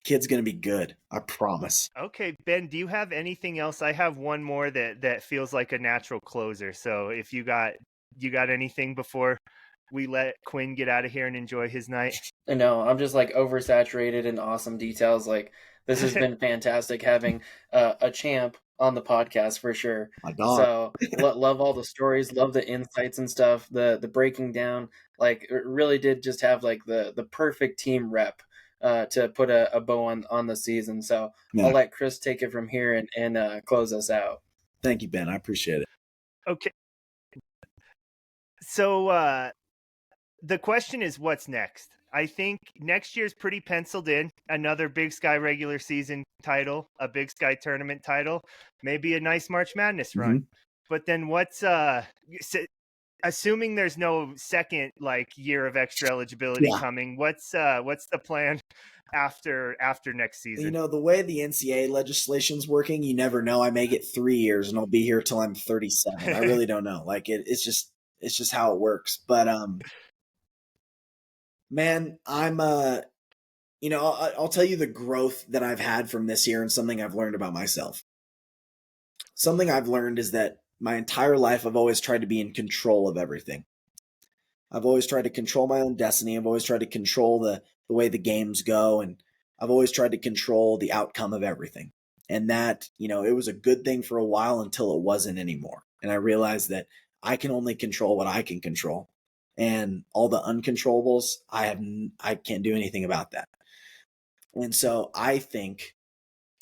kid's going to be good. I promise. Okay, Ben, do you have anything else? I have one more that feels like a natural closer. So if you got anything before we let Quinn get out of here and enjoy his night? No, I'm just like oversaturated in awesome details. Like this has been fantastic having a champ on the podcast for sure. My dog. So love all the stories, love the insights and stuff, the breaking down. Like it really did just have like the perfect team rep to put a bow on the season. So Yeah. I'll let Chris take it from here and close us out. Thank you, Ben. I appreciate it. Okay. So the question is, what's next? I think next year's pretty penciled in. Another Big Sky regular season title, a Big Sky tournament title, maybe a nice March Madness run. Mm-hmm. But then what's assuming there's no second like year of extra eligibility coming, what's the plan after next season? You know, the way the NCAA legislation's working, you never know. I may get 3 years and I'll be here till I'm 37. I really don't know. Like it's just how it works. But man, I'm you know, I'll tell you the growth that I've had from this year and something I've learned about myself. Something I've learned is that my entire life I've always tried to be in control of everything. I've always tried to control my own destiny. I've always tried to control the way the games go, and I've always tried to control the outcome of everything. And that, you know, it was a good thing for a while until it wasn't anymore. And I realized that I can only control what I can control. And all the uncontrollables, I can't do anything about that. And so I think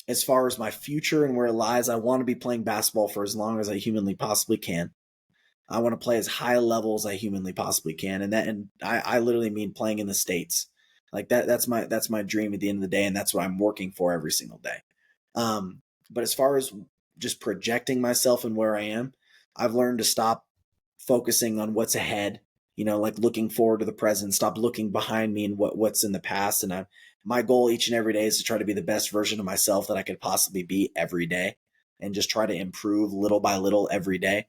as far as my future and where it lies, I want to be playing basketball for as long as I humanly possibly can. I want to play as high a level as I humanly possibly can. And I literally mean playing in the States. Like that's my dream at the end of the day. And that's what I'm working for every single day. But as far as just projecting myself and where I am, I've learned to stop focusing on what's ahead, you know, like looking forward to the present, stop looking behind me and what's in the past. And my goal each and every day is to try to be the best version of myself that I could possibly be every day, and just try to improve little by little every day.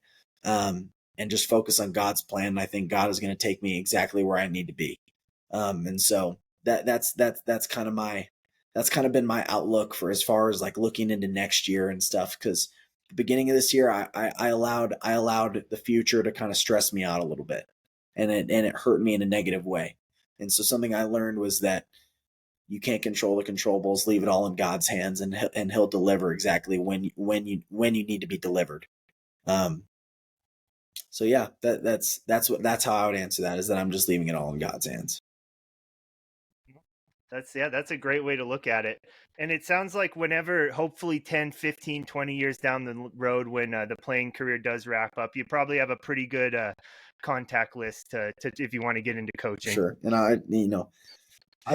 And just focus on God's plan. And I think God is going to take me exactly where I need to be. And so that's kind of been my outlook for as far as like looking into next year and stuff. Cause the beginning of this year, I allowed the future to kind of stress me out a little bit, and it hurt me in a negative way. And so something I learned was that you can't control the controllables, leave it all in God's hands, and he'll deliver exactly when you need to be delivered. So yeah, that's how I would answer that, is that I'm just leaving it all in God's hands. That's a great way to look at it. And it sounds like whenever, hopefully 10, 15, 20 years down the road, when the playing career does wrap up, you probably have a pretty good contact list to if you want to get into coaching. Sure. And I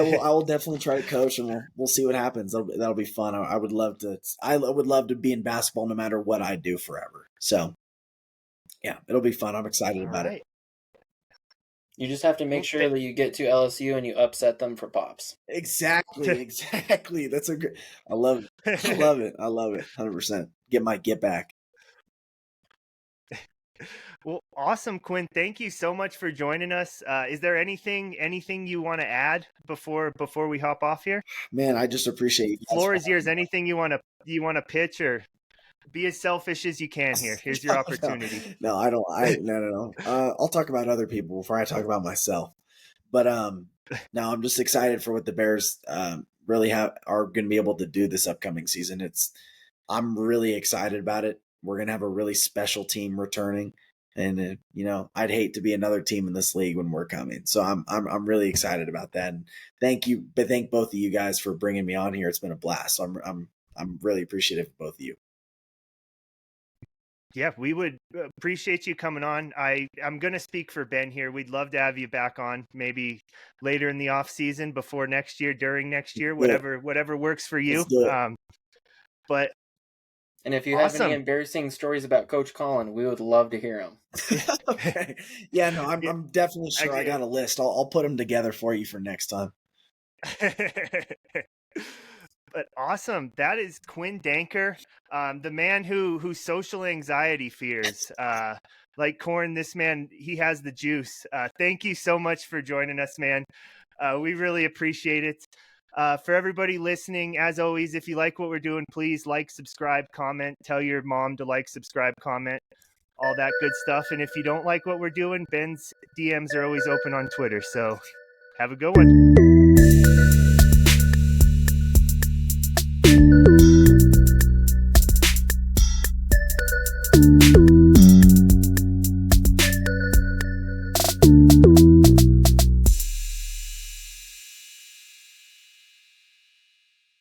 will definitely try to coach, and we'll see what happens. That'll be fun. I would love to be in basketball no matter what I do forever. So yeah, it'll be fun. I'm excited about it. You just have to make sure that you get to LSU and you upset them for pops. Exactly. That's I love it. 100%. Get my get back. Well, awesome, Quinn. Thank you so much for joining us. Is there anything you want to add before we hop off here? Man, I just appreciate you. Floor is yours. Anything you want to pitch, or be as selfish as you can here. Here's your opportunity. No, I don't. No. I'll talk about other people before I talk about myself. But no, I'm just excited for what the Bears really are going to be able to do this upcoming season. I'm really excited about it. We're going to have a really special team returning, and you know, I'd hate to be another team in this league when we're coming. So I'm really excited about that. And thank both of you guys for bringing me on here. It's been a blast. So I'm really appreciative of both of you. Yeah, we would appreciate you coming on. I'm going to speak for Ben here. We'd love to have you back on, maybe later in the off season, before next year, during next year, whatever works for you. And if you have any embarrassing stories about Coach Colin, we would love to hear them. Okay. Yeah, no, I'm definitely sure I got a list. I'll put them together for you for next time. But awesome. That is Quinn Denker, the man whose social anxiety fears. Like Corn, this man, he has the juice. Thank you so much for joining us, man. We really appreciate it. For everybody listening, as always, if you like what we're doing, please like, subscribe, comment, tell your mom to like, subscribe, comment, all that good stuff. And if you don't like what we're doing, Ben's DMs are always open on Twitter. So have a good one.